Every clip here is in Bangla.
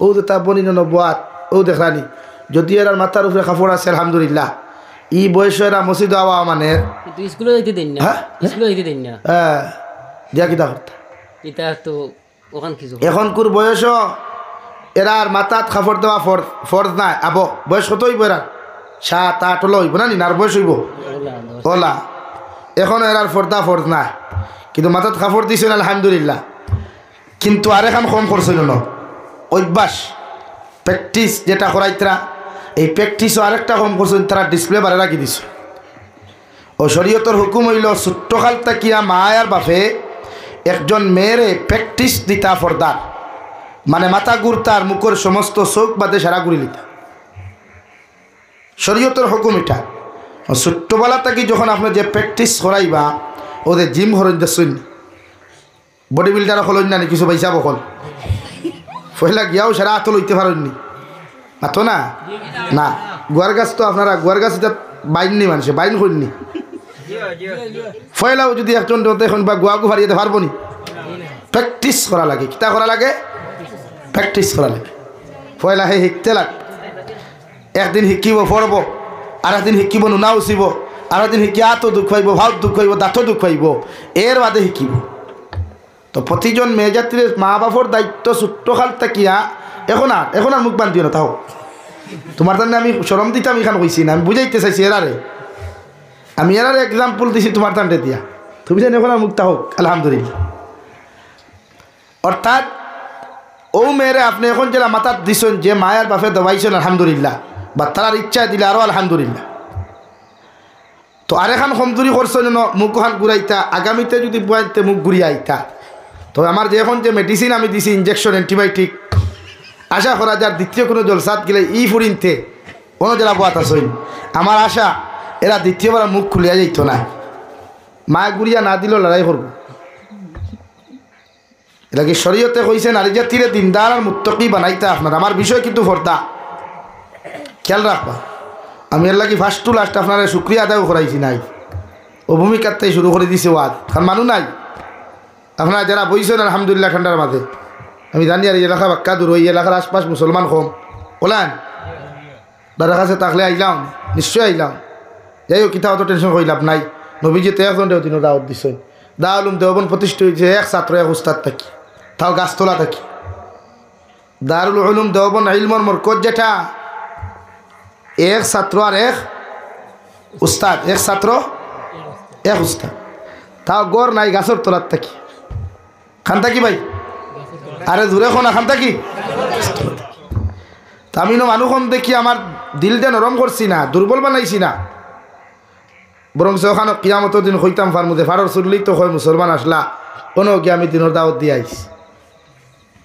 ও তা বনিন নবাত ও দেখানি যদি এর মাথার উপরে কাপড় আছে আলহামদুলিল্লাহ ই বয়স এরা মসজিদ আওয়া মানে স্কুলে যাইতে দেন না স্কুলে যাইতে দেন না হ্যাঁ দিয়া কিতা করতে এটা তো ওখান কিছু এখন কুর বয়স এরা আর মাথাত কাপড় দেওয়া ফরজ নাই আবো বয়স কত হইব এরা 7-8 হলো হইব না আর বয়স হইব ওলা এখন এরার ফর্দা ফরজ নাই কিন্তু মাথাত কাপড় দিছেন আলহামদুলিল্লাহ কিন্তু আর এখন কম করছিল না অভ্যাস প্র্যাকটিস যেটা করাইতরা এই প্র্যাকটিসও আরেকটা কম করছেন তারা ডিসপ্লে বারে রাখি দিছে ও শরীয়তের হুকুম হইল ছোট্টকাল তাকিয়া মায়ার বাপে একজন মেয়েরে প্র্যাকটিস দিতা ফর্দার মানে মাথা গুরতার মুখের সমস্ত চোখ বাদে সারা ঘুরি লিতা শরীয়তের হুকুম এটা ছোট্টবেলা থাকি যখন আপনি যে প্র্যাকটিস করাইবা ওদের জিম হরণ যাচ্ছেন বডি বিল্ডার হলেন না কিছু পয়সা বকল পয়লা গিয়াও সারা আতো লইতে পারেননি আতো না না গুয়ার গাছ তো আপনারা গুয়ার গাছ এটা বাইননি মানুষে বাইন করেননি পয়লাও যদি একজন এখন বা গুয়াগু হারিয়ে পারবো নি প্র্যাকটিস করা লাগে কিতা করা লাগে প্র্যাকটিস করা লাগে পয়লা হে শিখতে লাগ একদিন শিকিব পড়ব আর একদিন শিকিব নুনা উচিব আর একদিন শিকি আতো দুঃখ পাইব ভাত দুঃখ পাইব দাঁতো দুঃখ পাইব এর বাদে শিকিব তো প্রতিজন মেয়েযাত্রীর মা বাপর দায়িত্ব ছোট্টকাল থাকিয়া এখন আর মুখ বান্ধিও না তাও তোমার তার আমি সরম দিতাম এখান কইছি না আমি বুঝাইতে চাইছি এরারে আমি এরারে এক্সাম্পল দিছি তোমার তান্ডে দিয়া তুমি জানি এখন আর মুখ হোক আলহামদুলিল্লাহ অর্থাৎ ও মেয়েরে আপনি এখন যারা মাথার দিছেন যে মায়ার বাপে দবাইছেন আলহামদুলিল্লাহ বা তার ইচ্ছা দিলে আরও আলহামদুলিল্লাহ তো আরেখান কমজোরি করছেন মুখখান ঘুরাইতা আগামীতে যদি বুয়াইতে মুখ ঘুরিয়ে আইতা তো আমার যে এখন যে মেডিসিন আমি দিছি ইঞ্জেকশন অ্যান্টিবায়োটিক আশা করা যার দ্বিতীয় কোনো জলসাত গেলে ই ফুরিনতে কোনো যারা বাত আসইন আমার আশা এরা দ্বিতীয়বার মুখ খুলিয়া যাইত না মা গুড়িয়া না দিলেও লড়াই করব এলাকি শরীয়তে কইছে নারী জাতিরে দিনদার আর মুত্তকি বানাইতে আপনার আমার বিষয় কিন্তু ফর্দা খেয়াল রাখবা আমি এর লাগি ফার্স্ট টু লাস্ট আপনার শুক্রিয়া আদায়ও করাইছি নাই ও ভূমিকাতে শুরু করে দিছে ওয়াদ কারণ মানুষ নাই আপনারা যারা বইছেন আলহামদুলিল্লাহ ঠান্ডার মাঝে আমি জানি আর এই এলাকা বাক্কা দূর ওই এলাকার আশপাশ মুসলমান কম বলেন দাদার কাছে থাকলে আইলাম নিশ্চয়ই আইলাম যাই হোক কিতা অত টেনশন করিলাম নাই নবীজিতে একজন দিনও দাওয়াত দিছেন দাউলুম দেওবন প্রতিষ্ঠিত হয়েছে এক ছাত্র এক উস্তাদ থাকি তাও গাছতলা থাকি দারুল উলুম দেওবন ইলমর মরকজ যেটা এক ছাত্র আর এক উস্তাদ এক ছাত্র এক উস্তাদ তাও গড় নাই গাছের তলার থাকি খান থাকি ভাই আরে দূরে খোনা খান থাকি তা আমি মানুষ দেখি আমার দিলটা নরম করছি না দুর্বল বানাইছি না বরং ওখানে কিয়ামতের দিন হইতাম ফার্মুদে ফারর চুরলি তো হয় মুসলমান আসলা কোনো কি আমি দিনের দাওয়াত দিয়ে আইছি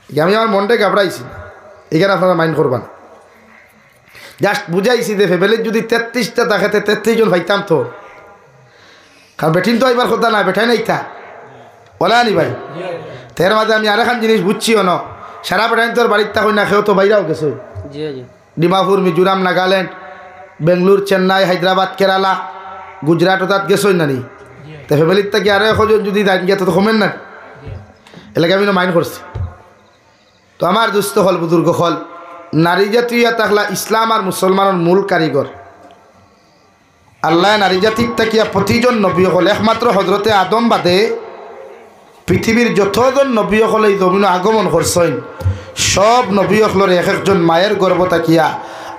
আমি আমার মনটাই ঘাবড়াইছি এখানে আপনারা মাইন্ড করবেন জাস্ট বুঝাইছি যে ফ্যামিলির যদি 33টা দেখাতে 33 জন ভাইতাম তো কারণ বেঠিন তো এবার কথা না বেঠাই নাই তা বলে আনি ভাই তের মাঝে আমি আর এখন জিনিস বুঝছিও না সারা বেঠাইন তোর বাড়ির তা হই না খেয়েও তো বাইরাও গেছো ডিমাপুর মিজোরাম নাগাল্যান্ড বেঙ্গলোর চেন্নাই হায়দ্রাবাদ কেরালা গুজরাট ওতাত গেছই না নি তো ফ্যামিলির থেকে আরো এখন যদি দাঁড়িয়ে গিয়ে তো কমেন না এলাকা আমি মাইন্ড করছি তো আমার দুস্থ হল বুজুর্গ হল নারী জাতীয় থাকলা ইসলাম আর মুসলমানের মূল কারিগর আল্লাহ নারী জাতির তাকিয়া প্রতিজন নবী হল একমাত্র হজরতে আদম বাদে পৃথিবীর যতজন নবী হল এই জমিন আগমন করছেন সব নবী হলরে এক একজন মায়ের গর্ভ তাকিয়া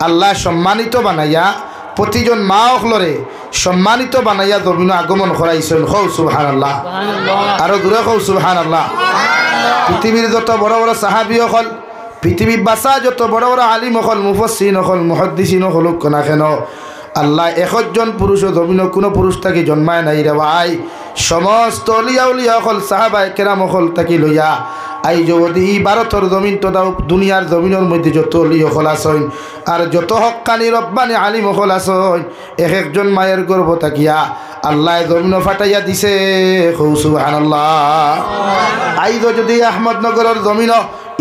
আল্লাহ সম্মানিত বানাইয়া প্রতিজন মা হলরে সম্মানিত বানাইয়া জমিন আগমন করাইছেন হৌ সুবহানাল্লাহ আরো দূরে হৌ সুবহানাল্লাহ পৃথিবীর যত বড় বড় সাহাবী হল পৃথিবীর বাসা যত বড় বড় আলিম হল মুফাসসির হল মুহাদ্দিসিন হল না কেন আল্লাহ একজন পুরুষ জমিন কোনো পুরুষ তাকে জন্মায় নাই রে ভাই সমস্ত অলিয়া উলিয়া হল সাহাবায়ে কেরাম হল তাকে লইয়া আই যদি ভারতের জমিন তো দাও দুনিয়ার জমিনের মধ্যে যত অলিয়া হল আসেন আর যত হক্কানি রব্বানি আলিম হল আসেন এক একজন মায়ের গর্ভ তাকিয়া আল্লাহ জমিন ফাটাইয়া দিছে সুবহানাল্লাহ আইজ যদি আহমদনগরের জমিন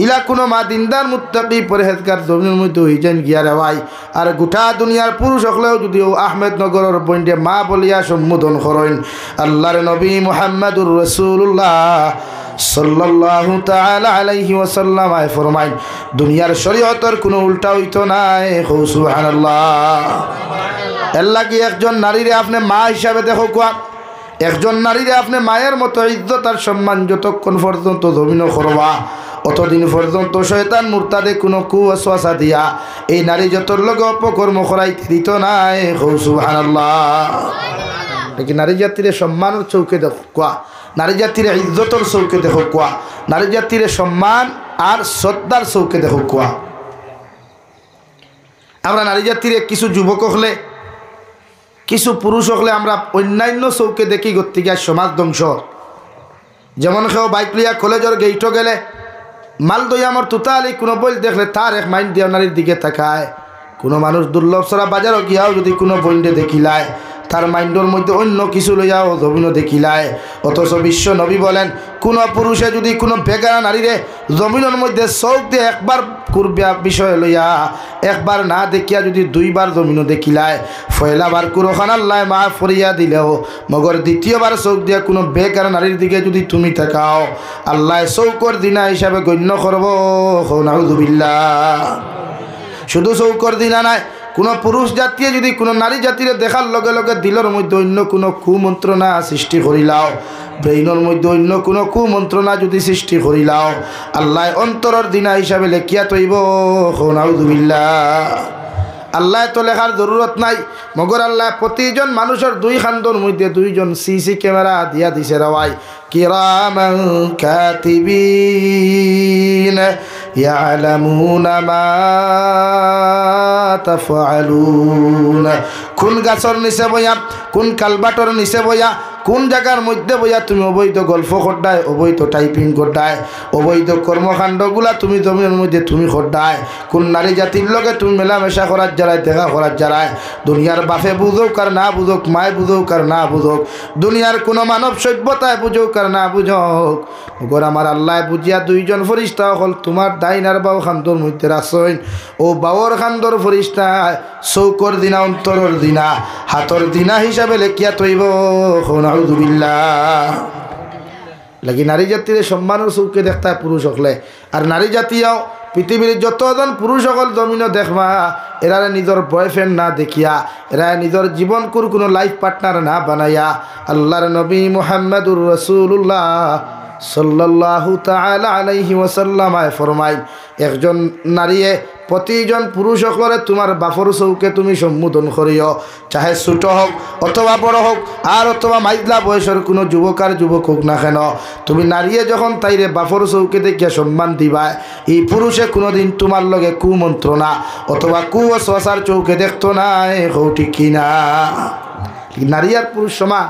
ইলা কোনো মা দিনদার মুত্তাকি পরহেজগার জমিনের মধ্যে হইছেন গিয়া রে ভাই আর গোটা দুনিয়ার পুরুষ হলেও যদিও আহমেদনগরের বইন্ডে মা বলিয়া সম্বোধন করেন আল্লাহর নবী মুহাম্মদুর রাসূলুল্লাহ সাল্লাল্লাহু তাআলা আলাইহি ওয়াসাল্লাম আয় ফরমাইন দুনিয়ার শরীয়তের কোনো উল্টা হইতো নাই। সুবহানাল্লাহ। আল্লাহ কি একজন নারীরে আপনি মা হিসাবে দেখো কোয়া, একজন নারীরে আপনি মায়ের মতো ইজ্জত আর সম্মান যতক্ষণ পর্যন্ত জমিন করবা অতদিন পর্যন্ত শয়তান মুরতাদে কোনো কুওয়াসওয়াসা দিয়া এই নারী যতর লগে অপকর্ম করাইতে দিত নাই। সুবহানাল্লাহ। দেখি নারী জাতির সম্মানের চৌকে দেখো কোয়া, নারী জাতির ইজ্জতর চৌকে দেখো কোয়া, নারী জাতির সম্মান আর শ্রদ্ধার চৌকে দেখো কোয়া। আমরা নারী জাতির কিছু যুবক হলে কিছু পুরুষ হলে আমরা অন্যান্য চৌকে দেখি গতিকে সমাজ ধ্বংস। যেমন কেউ বাইক লিয়া কলেজের গেইটও গেলে মাল দই আমার তুতালি কোনো বই দেখলে তার এক মাইন্ড দিয়ে নারীর দিকে তাকায়। কোনো মানুষ দুর্লভ সরা বাজারও গিয়াও যদি কোনো বইন্ডে দেখিলায় তার মাইন্ডর মধ্যে অন্য কিছু লইয়াও জমিনও দেখিলায়। অথচ বিশ্ব নবী বলেন কোনো পুরুষে যদি কোনো বেগানা নারীরে জমিনের মধ্যে চৌক দিয়ে একবার করবিয়া বিষয় লইয়া একবার না দেখিয়া যদি দুইবার জমিনও দেখিলায় ফয়লাবার কুরখান আল্লাহ মাফ করিয়া দিলেও মগর দ্বিতীয়বার চৌক দিয়া কোনো বেগানা নারীর দিকে যদি তুমি তাকাও আল্লাহ চৌকর দিনা হিসাবে গণ্য করব। নাউযুবিল্লাহ। শুধু চৌকর দিনা নাই, কোনো পুরুষ জাতীয় যদি কোনো নারী জাতিরে দেখার লগে লগে দিলের মধ্যে অন্য কোনো কুমন্ত্রণা সৃষ্টি করিলাও, ব্রেইনের মধ্যে অন্য কোনো কুমন্ত্রণা যদি সৃষ্টি করিলাও আল্লাহ অন্তরের দিনা হিসাবে লেখিয়া তৈব। নাউযুবিল্লাহ। আল্লাহ তো লেখার জরুরত নাই, মগর আল্লাহ প্রতিজন মানুষের দুই খান্দর মধ্যে দুইজন সিসি ক্যামেরা দিয়া দিছে রাওয়াই কিরামান কাতিবিন ইয়ালামুনা মা তাফআলুন। কোন গাছর নিচে বইয়া, কোন কালবাটর নিচে বইয়া, কোন জায়গার মধ্যে বইয়া তুমি অবৈধ গল্প করডায়, অবৈধ টাইপিং করডায়, অবৈধ কর্মকাণ্ডগুলা তুমি জমির মধ্যে তুমি করডায়, কোন নারী জাতির লগে তুমি মেলামেশা করার যারায়, দেখা করার যারায়। দুনিয়ার বাপে বুঝোক আর না বুঝোক, মায় বুঝোক আর না বুঝোক, দুনিয়ার কোনো মানব সভ্যতায় বুঝোক আর না বুঝোক, ওগর আমার আল্লাহ বুঝিয়া দুইজন ফরিস্তা হল তোমার দাইনার বাউ খান্দর মধ্যে রাসইন। ও বাউর খান্দর ফরিস্তায় চৌকর দিনা অন্তরের দিনা হাতর দিনা হিসাবে লেখিয়া তৈব। নাউযুবিল্লাহ। লাগি নারী জাতির সম্মানের চৌকে দেখতা পুরুষ হকলে, আর নারী জাতীয় পৃথিবীর যতজন পুরুষ সকল জমিন দেখবা এরা নিজের বয়ফ্রেন্ড না দেখিয়া, এরা নিজের জীবন কোনো লাইফ পার্টনার না বানাইয়া আল্লাহর নবী মুহাম্মদুর রাসূলুল্লাহ সাল্লাল্লাহু তাআলা আলাইহি ওয়াসাল্লাম ফরমাই একজন নারীয়ে প্রতিজন পুরুষ সকলে তোমার বাফর চৌকে তুমি সম্বোধন করিও, চাহে ছোট হোক অথবা বড় হোক আর অথবা মাইজলা বয়সের কোনো যুবক আর যুবক হোক না কেন, তুমি নারীয়ে যখন তাইরে বাফর চৌকে দেখিয়া সম্মান দিবা এই পুরুষে কোনোদিন তোমার লগে কুমন্ত্রণা অথবা কুওয়াসওয়াসার চৌকে দেখতো না। ঠিক কিনা? নারী আর পুরুষ সমান,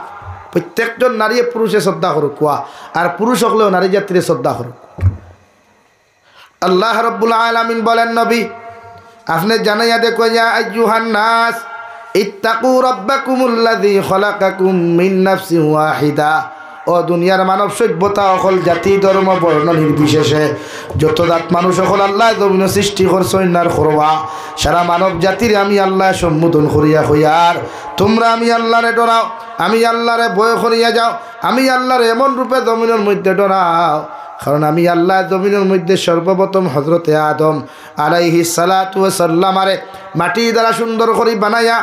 প্রত্যেকজন নারী পুরুষে শ্রদ্ধা করুক কোয়া, আর পুরুষ হলেও নারী জাতিরে শ্রদ্ধা করুক। আল্লাহ রাব্বুল আলামিন বলেন নবী আপনি জানাইয়া দেখো ইয়া আইয়ুহান নাস ইত্তাকু রাব্বাকুমুল্লাযী খালাকাকুম মিন নাফসিন ওয়াহিদা। ও দুনিয়ার মানব সভ্যতা সকল জাতি ধর্ম বর্ণ নির্বিশেষে যত জাত মানুষ সকল আল্লাহ জমিন সৃষ্টি করছেন আর করবা সারা মানব জাতির আমি আল্লাহ সম্বোধন করিয়া হইয়ার তোমরা আমি আল্লাহরে ডরাও, আমি আল্লাহরে ভয় করিয়া যাও, আমি আল্লাহরে এমন রূপে জমিনের মধ্যে ডরাও কারণ আমি আল্লাহ জমিনের মধ্যে সর্বপ্রথম হযরতে আদম আলাইহিস সালাতু ওয়াস সালামারে মাটি দ্বারা সুন্দর করে বানাইয়া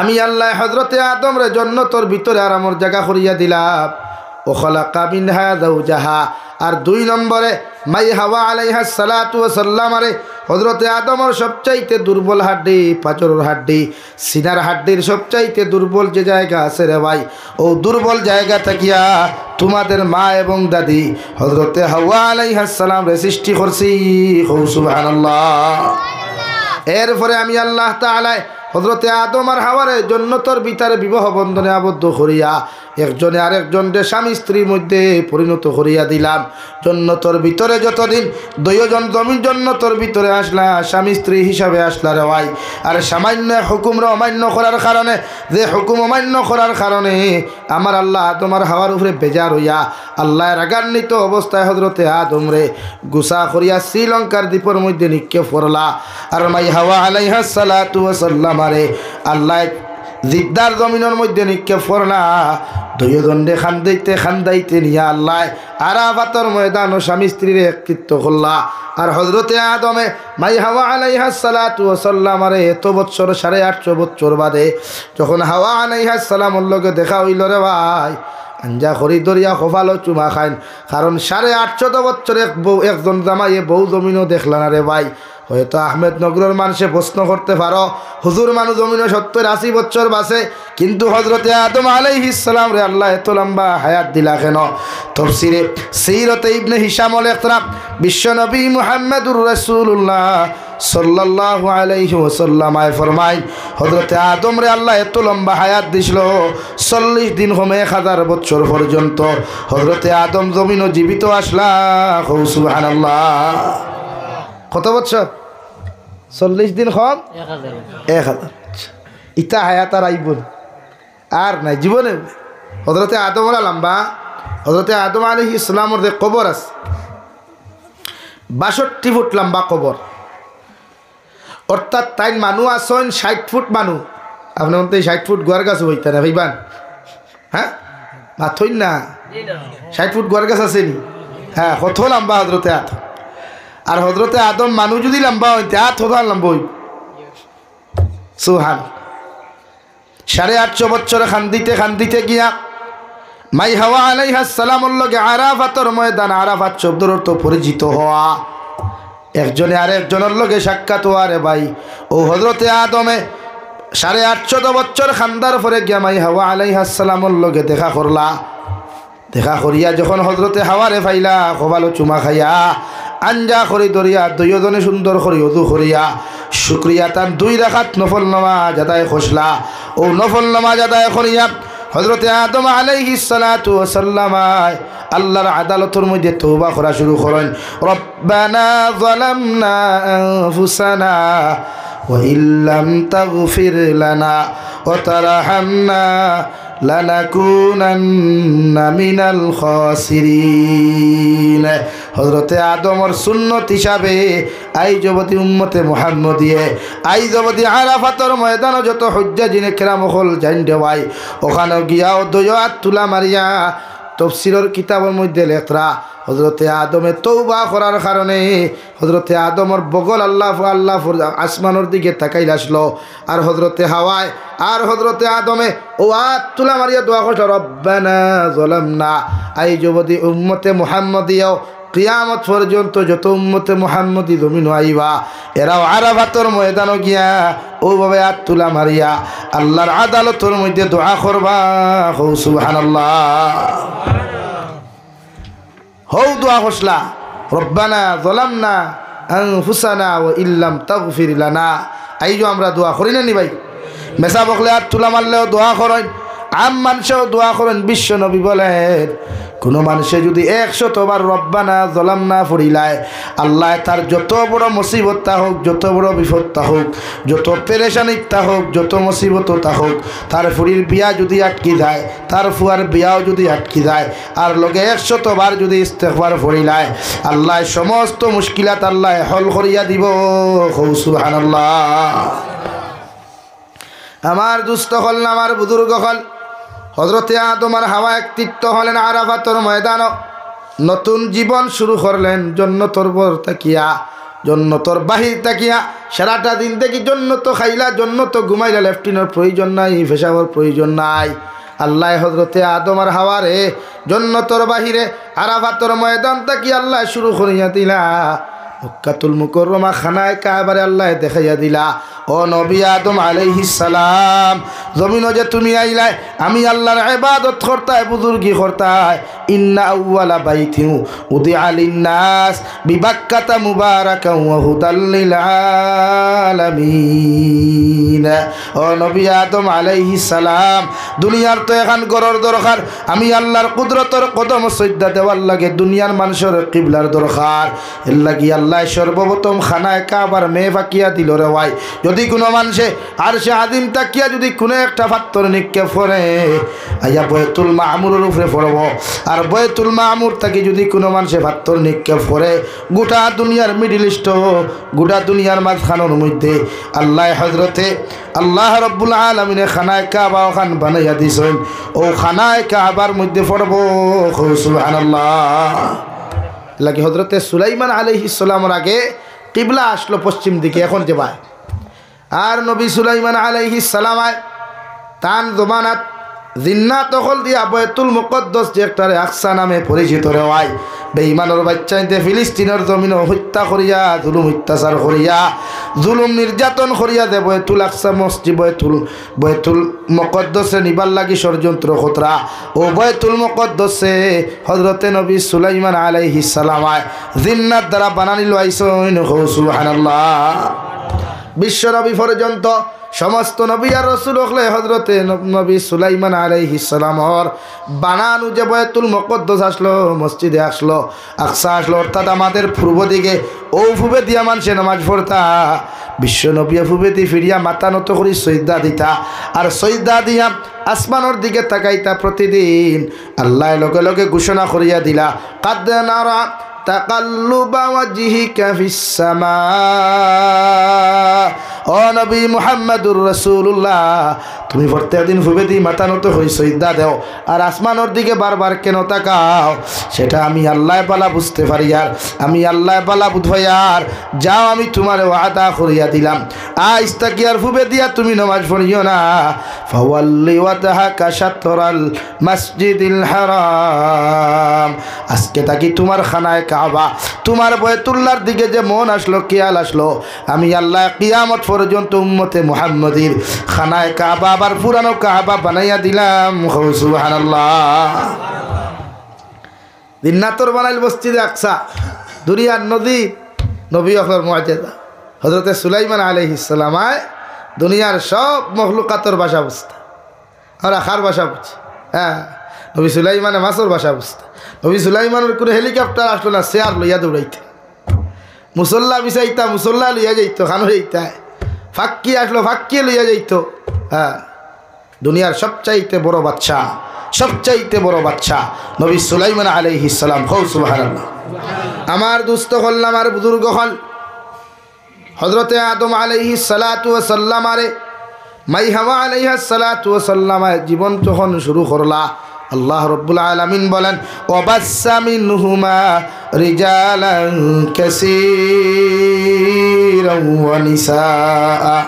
আমি আল্লাহ হযরতে আদম রে জান্নাতের ভিতরে আরামের জায়গা করিয়া দিলাম। ও খালাকা মিনহা যাওজাহা, আর দুই নম্বরে মাই হাওয়া আলাইহা সালাতু ওয়াস সালামারে হযরতে আদমের সবচাইতে দুর্বল হাড্ডি পাঁচরের হাড্ডি সিনার হাড্ডির সবচাইতে দুর্বল যে জায়গা আছে রে ভাই, ও দুর্বল জায়গা থাকিয়া তোমাদের মা এবং দাদি হযরতে হাওয়া আলাইহিস সালাম রে সৃষ্টি করছি। সুবহানাল্লাহ। এরপরে আমি আল্লাহ তাআলা হযরতে আদম আর হাওয়ারে জান্নাতের ভিতরে বিবাহ বন্ধনে আবদ্ধ করিয়া একজনে আরেকজনকে স্বামী স্ত্রীর মধ্যে পরিণত করিয়া দিলাম। জান্নাতের ভিতরে যতদিন দুইজন জমিন জান্নাতের ভিতরে আসলা স্বামী স্ত্রী হিসাবে আসলা রে ভাই, আর সামান্য হুকুমরা অমান্য করার কারণে যে হুকুম অমান্য করার কারণে আমার আল্লাহ আদম আর হাওয়ার উপরে বেজার হইয়া আল্লাহ রাগান্বিত অবস্থায় হযরতে আদম রে গুসা করিয়া শ্রীলঙ্কার দ্বীপের মধ্যে নিক্ষেপ করলা। আর মাই হাওয়া আলাইহিস সালাতু ওয়াস সালাম আরে আল্লাহ জিদ্দার জমিনের মধ্যে নিক্ষেপ করলা দুইজনে খান্দাইতে নিয়া আল্লাহ আরাফাতের ময়দান ও স্বামী স্ত্রীর একত্রিত করলা। আর হজরতে আদমে মাই হাওয়া আলাইহিস সালাতু ওয়াস সালাম আরে এত বছর 850 বছর বাদে যখন হাওয়া আলাইহিস সালামের লগে দেখা হইল রে ভাই, আঞ্জা খরি দরিয়া খোফালো চুমা খাইন। কারণ 850 বছর একজন জামাইয়ে বউ জমিনও দেখলা না রে ভাই। হয়তো আহমেদনগরের মানুষে প্রশ্ন করতে পারো, হুজুর মানুষ জমিনও 70-80 বছর বাসে, কিন্তু হজরতে আদম আলাইহিস সালাম রে আল্লাহ এত লম্বা হায়াত দিলা কেন? তাফসীরে সিরাতে ইবনে হিশামুল ইখতিরাম বিশ্বনবী মুহাম্মদুর রাসূলুল্লাহ সাল্লাল্লাহু আলাইহি ওয়াসাল্লাম ফরমায় হযরতে আদম রে আল্লাহ এত লম্বা হায়াত দিছিল 40 দিন হবে 1000 বছর পর্যন্ত হযরতে আদম জমিনও জীবিত আসলা। সুবহানাল্লাহ। কত বছর? 40 দিন কম 1000। ইতা হায়াত আর আইবন আর নাই জীবনে। হযরতে আদম লম্বা, হযরতে আদম আলাইহিস সালামের যে কবর আছে 62 ফুট লম্বা কবর, অর্থাৎ তাই মানুষ আসেন 60 ফুট মানুষ। আপনার মধ্যে 60 ফুট গোয়ার গাছ হইতা না ভাইবান? হ্যাঁ মাথই না 60 ফুট গোয়ার গাছ আসেনি? হ্যাঁ কত লম্বা হজরতে আদম। আর হজরতে আদম মানুষ যদি লম্বা হইতে হাজার লম্বা হইব। সুবহান। 850 বছর খান্দিতে গিয়া মাই হাওয়া আলাইহিস সালামের লগে আরাফাতের ময়দান, আরাফাত শব্দের অর্থ পরিচিত হওয়া, একজনে আরেকজনের লগে সাক্ষাৎ হওয়া রে ভাই। ও হজরতে আদমে 850 বছর খান্দার পরে গিয়া মাই হাওয়া আলাইহিস সালামের লগে দেখা করলা। দেখা করিয়া যখন হজরতে হাওয়ারে ফাইলা খোবালো চুমা খাইয়া আঞ্জা করি দরিয়া দুইজনে সুন্দর করি অজু করিয়া শুক্রিয়া তার 2 রাকাত নফল নামাজ আদায় খসলা। ও নফল নামাজ আদায় করিয়া হযরতে আদম আলাইহিস সালাতু ওয়াস সালাম আল্লাহর আদালতের মধ্যে তওবা করা শুরু করেন। রব্বানা যালামনা আনফুসানা ওয়া ইল্লাম তাগফির লানা ওয়া তারহামনা লানাকুনান্না মিনাল খাসিরিন। হযরতে আদমর সুন্নত হিসাবে আই জবতি উম্মতে মুহাম্মদিয়ে আই জবতি আরাফাতের ময়দান যত হুজ্জাজিনে কেরাম হল জান দেওয়াই ওখানে গিয়া দয়াত তুলা মারিয়া তফসিরের কিতাবের মধ্যে লেখরা হযরতে আদমে তওবা করার কারণে হযরতে আদমর বগল আল্লাহ আসমানের দিকে তাকাইল আসলো। আর হযরতে হাওয়ায় আর হযরতে আদমে ও আত তুলা মারিয়া দোয়া করছে রব্বানা যালামনা। আই যুবতী উম্মতে মুহাম্মদিয়াও কিয়ামত পর্যন্ত যত উম্মতে মুহাম্মদি জমিন আইবা এরাও আরাফাতের ময়দানে গিয়া ওভাবে আত তুলা মারিয়া আল্লাহর আদালতের মধ্যে দোয়া করবা। সুবহানাল্লাহ। হৌ দোয়া করছলা রব্বানা যালামনা আনফুসানা ওয়া ইল্লাম তাগফির লানা। আইজো আমরা দোয়া করি না নি ভাই? মেসা বকলে আর তুলা মারলেও দোয়া করেন, আম মানুষেও দোয়া করেন। বিশ্ব নবী বলেন কোনো মানুষে যদি 100 বার রব্বানা যালামনা পড়িলায় আল্লাহ তার যত বড় মুসিবত তা হোক, যত বড় বিপদ তা হোক, যত পেরেশানি তা হোক, যত মুসিবত তা হোক, তার ফুরির বিয়া যদি আটকি যায়, তার ফুয়ার বিয়াও যদি আটকি যায় আর লগে 100 বার যদি ইস্তেগফার পড়িলায় আল্লাহ সমস্ত মুশকিলাত আল্লাহ হল করিয়া দিব। সুবহানাল্লাহ। আমার দুস্থ হল না আমার বুজুর্গ হল হযরতে আদম আর হাওয়া একত্রিত হলেন আরাফাতের ময়দান, নতুন জীবন শুরু করলেন জন্নতর বর তাকিয়া, জন্নতর বাহির তাকিয়া। সারাটা দিন থেকে জন্নত খাইলা, জন্নত ঘুমাইলা, লেফটিনের প্রয়োজন নাই, পেশাবের প্রয়োজন নাই। আল্লাহ হযরতে আদম আর হাওয়ারে জন্নতর বাহিরে আরাফাতের ময়দান তাকিয়া আল্লাহ শুরু করিয়া দিলা। মক্কাতুল মুকাররমা খানায় কাবারে আল্লাহ দেখাইয়া দিলা ও নবী আদম আলাইহিস সালাম জমিনও যে তুমি আইলাই আমি আল্লাহর ইবাদত করতাই, বুজুর্গি করতাই। ইন্না আউওয়ালা বাইতিন উদিআ লিন-নাস বিবাক্কাতা মুবারাকান ওয়া হুদাল লিল আলামিন। ও নবী আদম আলাইহিস সালাম দুনিয়ার তো এখন গরর দরকার, আমি আল্লাহর কুদরতের কদম সজদা দেওয়ার লাগে দুনিয়ার মানুষের কিবলার দরকার। এর লাগি আল্লাহ আল্লাহ সর্বপ্রথম খানায় কাবার মেয়ে ফাঁকিয়া দিল রে ভাই। যদি কোনো মানুষে আর সে আদিম তাকিয়া যদি কোনো একটা পাথর নিক্ষেপ করে আইয়া বয়তুল মামুরের উপরে পড়ব, আর বয়তুল মামুর তাকে যদি কোনো মানুষে পাথর নিক্ষেপ করে গোটা দুনিয়ার মিডিল ইস্ট, গোটা দুনিয়ার মাঝখানোর মধ্যে আল্লাহ হজরতে আল্লাহ রব্বুল আলামিনে খানায় কাবা ওখান বানাইয়া দিছেন। ও খানায় কাবার মধ্যে পড়ব সুবহানাল্লাহ। লাগে হজরতে সুলাইমান আলাইহিস সালামের আগে কিবলা আসলো পশ্চিম দিকে, এখন যে ভাই। আর নবী সুলাইমান আলাইহিস সালামায় তান জমানাত জিন্নাত দখল দিয়া বয়তুল মুকদ্দাস যে একটা আকসা নামে পরিচিত রেওয়াই বেঈমানের বাচ্চাইতে ফিলিস্তিনের জমিন হত্যা করিয়া জুলুম অত্যাচার করিয়া জুলুম নির্যাতন করিয়া দে বয়তুল আকসা মসজিদ বয়তুল মুকদ্দাসে নিবার লাগি ষড়যন্ত্র খতরা। ও বয়তুল মুকদ্দাসে হযরতে নবী সুলাইমান আলাইহিস সালামায় জিন্নাত দ্বারা বানানি লইছেন। সুবহানাল্লাহ। বিশ্ব নবী পর্যন্ত সমস্ত নবী আর রাসূল হলে হযরতে নবী সুলাইমান আলাইহিস সালামর বানানো যে বয়তুল মুকদ্দাস আসলো, মসজিদে আসলো, আকসা আসলো, অর্থাৎ আমাদের পূর্ব দিকে ও ফুবে দিয়া মানুষে নামাজ পড়তা। বিশ্ব নবী ফুবেতি ফিরিয়া মাথা নত করি সজদা দিতা, আর সজদা দিয়া আসমানের দিকে তাকাইতা প্রতিদিন। আল্লাহ লগে লগে ঘোষণা করিয়া দিলা কাদ নারা তাকাল্লুবা ওয়াজহিকা ফিস সামা। ও নবী মুহাম্মদুর রাসূলুল্লাহ, তুমি প্রত্যেকদিন ফুবেদি মাথা নত হই সজদা দাও, আর আসমানের দিকে বারবার কেন তাকাও? সেটা আমি আল্লাহ পালা বুঝতে পারি, আর আমি আল্লাহ পালা বুঝাই। আর যাও, আমি তোমার ওয়াদা করিয়া দিলাম, আজ তাকি আর ফুবেদিয়া তুমি নামাজ পড়িও না। ফাওয়াল্লি ওয়াজহাকা শাতরাল মসজিদিল হারাম, আজকে তাকি তোমার খানায় কাবা, তোমার বয়তুল্লাহর দিকে যে মন আসলো, খেয়াল আসলো, আমি আল্লাহ কিয়ামত পর্যন্ত উম্মতে মুহাম্মদীর খানায় কাবা আবার পুরানো কাবা বানাইয়া দিলাম। সুবহানাল্লাহ। জিন্নাতর বানাইল মসজিদে আকসা, দুনিয়ার নবী অখর মুআজিজা হযরতে সুলাইমান আলাইহিস সালামায় দুনিয়ার সব মখলুকাতর ভাষা বুঝতা, আর আখার ভাষা বুঝি। হ্যাঁ, নবী সুলাইমানে মাছর ভাষা বুঝতা। নবী সুলাইমানের কোনো হেলিকপ্টার আসলো না, শেয়ার লইয়া দৌড়াইতে, মুসল্লা বিচাইতা মুসল্লা লইয়া যাইত, খানো যাইতা, ফাক্কি আসলো ফাক্কি লইয়া যাইত। হ্যাঁ, দুনিয়ার সবচাইতে বড় বাচ্চা, সবচাইতে বড় বাচ্চা নবী সুলাইমান আলাইহিস সালাম। সুবহানাল্লাহ। আমার দুস্থ হল, আমার বুজুর্গ হল হযরতে আদম আলাইহিস সালাতু ওয়াস সালাম, আরে মাই হাওয়া আলাইহিস সালাতু ওয়াস সালাম জীবন যখন শুরু করলা, আল্লাহ রব্বুল আলামিন বলেন ওয়াবাসসা মিনহুমা রিজালান কাসীরান ওয়া নিসাআ।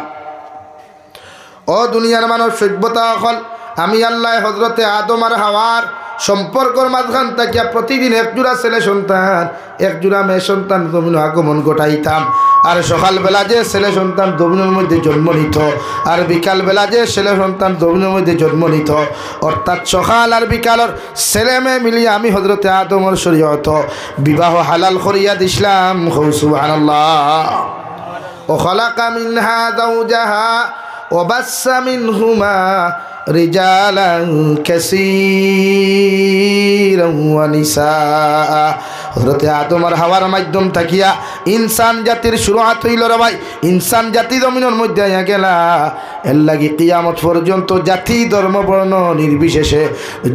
ও দুনিয়ার মানব সভ্যতা হল, আমি আল্লাহ হযরতে আদম আর হাওয়ার সম্পর্কর মাঝখান থাকিয়া প্রতিদিন একজোড়া ছেলে সন্তান একজোড়া মেয়ে সন্তান জমিন আগমন ঘটাইতাম। আর সকালবেলা যে ছেলে সন্তান জমিনের মধ্যে জন্ম নিত, আর বিকালবেলা যে ছেলে সন্তান জমিনের মধ্যে জন্ম নিত, অর্থাৎ সকাল আর বিকালের ছেলে মেয়ে মিলিয়ে আমি হযরতে আদমের শরীয়ত বিবাহ হালাল করিয়া দিছিলাম। সুবহানাল্লাহ। ও খালাকা মিনহা যাওজাহা ওয়া বাসসা মিনহুমা রিজালান কাসীরান ওয়া নিসাআ। হযরতে আদম আর হাওয়ার মাধ্যম থাকিয়া ইনসান জাতির শুরুআত হইল রে ভাই। ইনসান জাতি জমিনের মধ্যে আইয়া গেলা, এর লাগি কিয়ামত পর্যন্ত জাতি ধর্ম বর্ণ নির্বিশেষে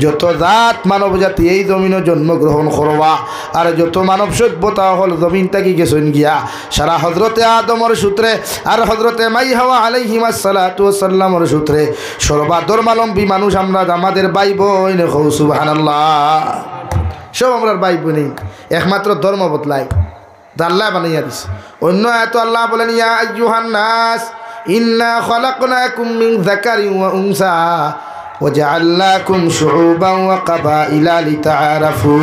যত জাত মানব জাতি এই জমিনে জন্মগ্রহণ করবা, আর যত মানব সভ্যতা হল জমিন থাকি গেছেন গিয়া সারা হযরতে আদমের সূত্রে আর হযরতে মাই হাওয়া আলাইহিমাস সালাতু ওয়াস সালামের সূত্রে সর্বধর্মাবলম্বী মানুষ আমরা, আমাদের ভাই বোন। সুবহানাল্লাহ। সব আমরা ভাই বোন, একমাত্র ধর্ম বদলাই আল্লাহ বানাইয়া দিছে। অন্য আয়াত আল্লাহ বলেন ইয়া আইয়ুহান নাস ইন্না খালাকনাকুম মিন যাকারিন ওয়া উনসা ওয়াজআলনাকুম শুউবান ওয়া কাবাইলা লিতাআরাফু।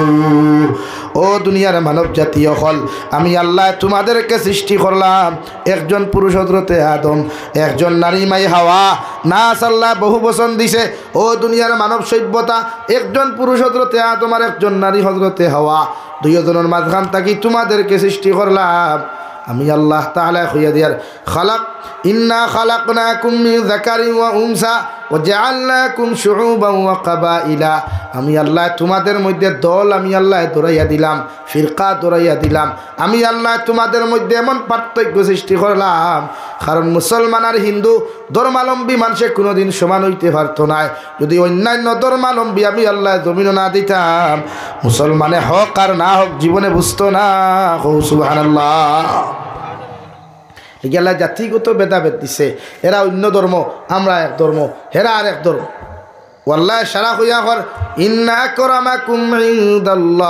ও দুনিয়ার মানব জাতীয় হল, আমি আল্লাহ তোমাদেরকে সৃষ্টি করলাম, একজন পুরুষ হযরতে আদম, একজন নারী মাই হাওয়া। নাস আল্লাহ বহু বচন দিছে। ও দুনিয়ার মানব সভ্যতা, একজন পুরুষ হযরতে আদম আর একজন নারী হযরতে হাওয়া, দুইজনের মাঝখান থাকি তোমাদেরকে সৃষ্টি করলাম আমি আল্লাহ তাআলা। হইয়া দিয়ার খালাক ইন্না খালাকনাকুম মিন যাকারিন ওয়া উনসা ওয়াজআলনাকুম শুউবান ওয়া কাবাইলা, আমি আল্লাহ তোমাদের মধ্যে দল আমি আল্লাহ দৌড়াইয়া দিলাম, ফিরকা দৌড়াইয়া দিলাম। আমি আল্লাহ তোমাদের মধ্যে এমন পার্থক্য সৃষ্টি করলাম, কারণ মুসলমান আর হিন্দু ধর্মাবলম্বী মানুষে কোনোদিন সমান হইতে পারতো না। যদি অন্যান্য ধর্মাবলম্বী আমি আল্লাহ জমিন না দিতাম, মুসলমানে হক আর না হক জীবনে বুঝতো না। সুবহানাল্লাহ। এগুলা জাতিগত ভেদাভেদ দিছে, এরা অন্য ধর্ম, আমরা এক ধর্ম, হেরা আর এক ধর্ম। ওয়াল্লাহি সারা হইয়া কর, ইন্না আকরামাকুম ইনদাল্লাহি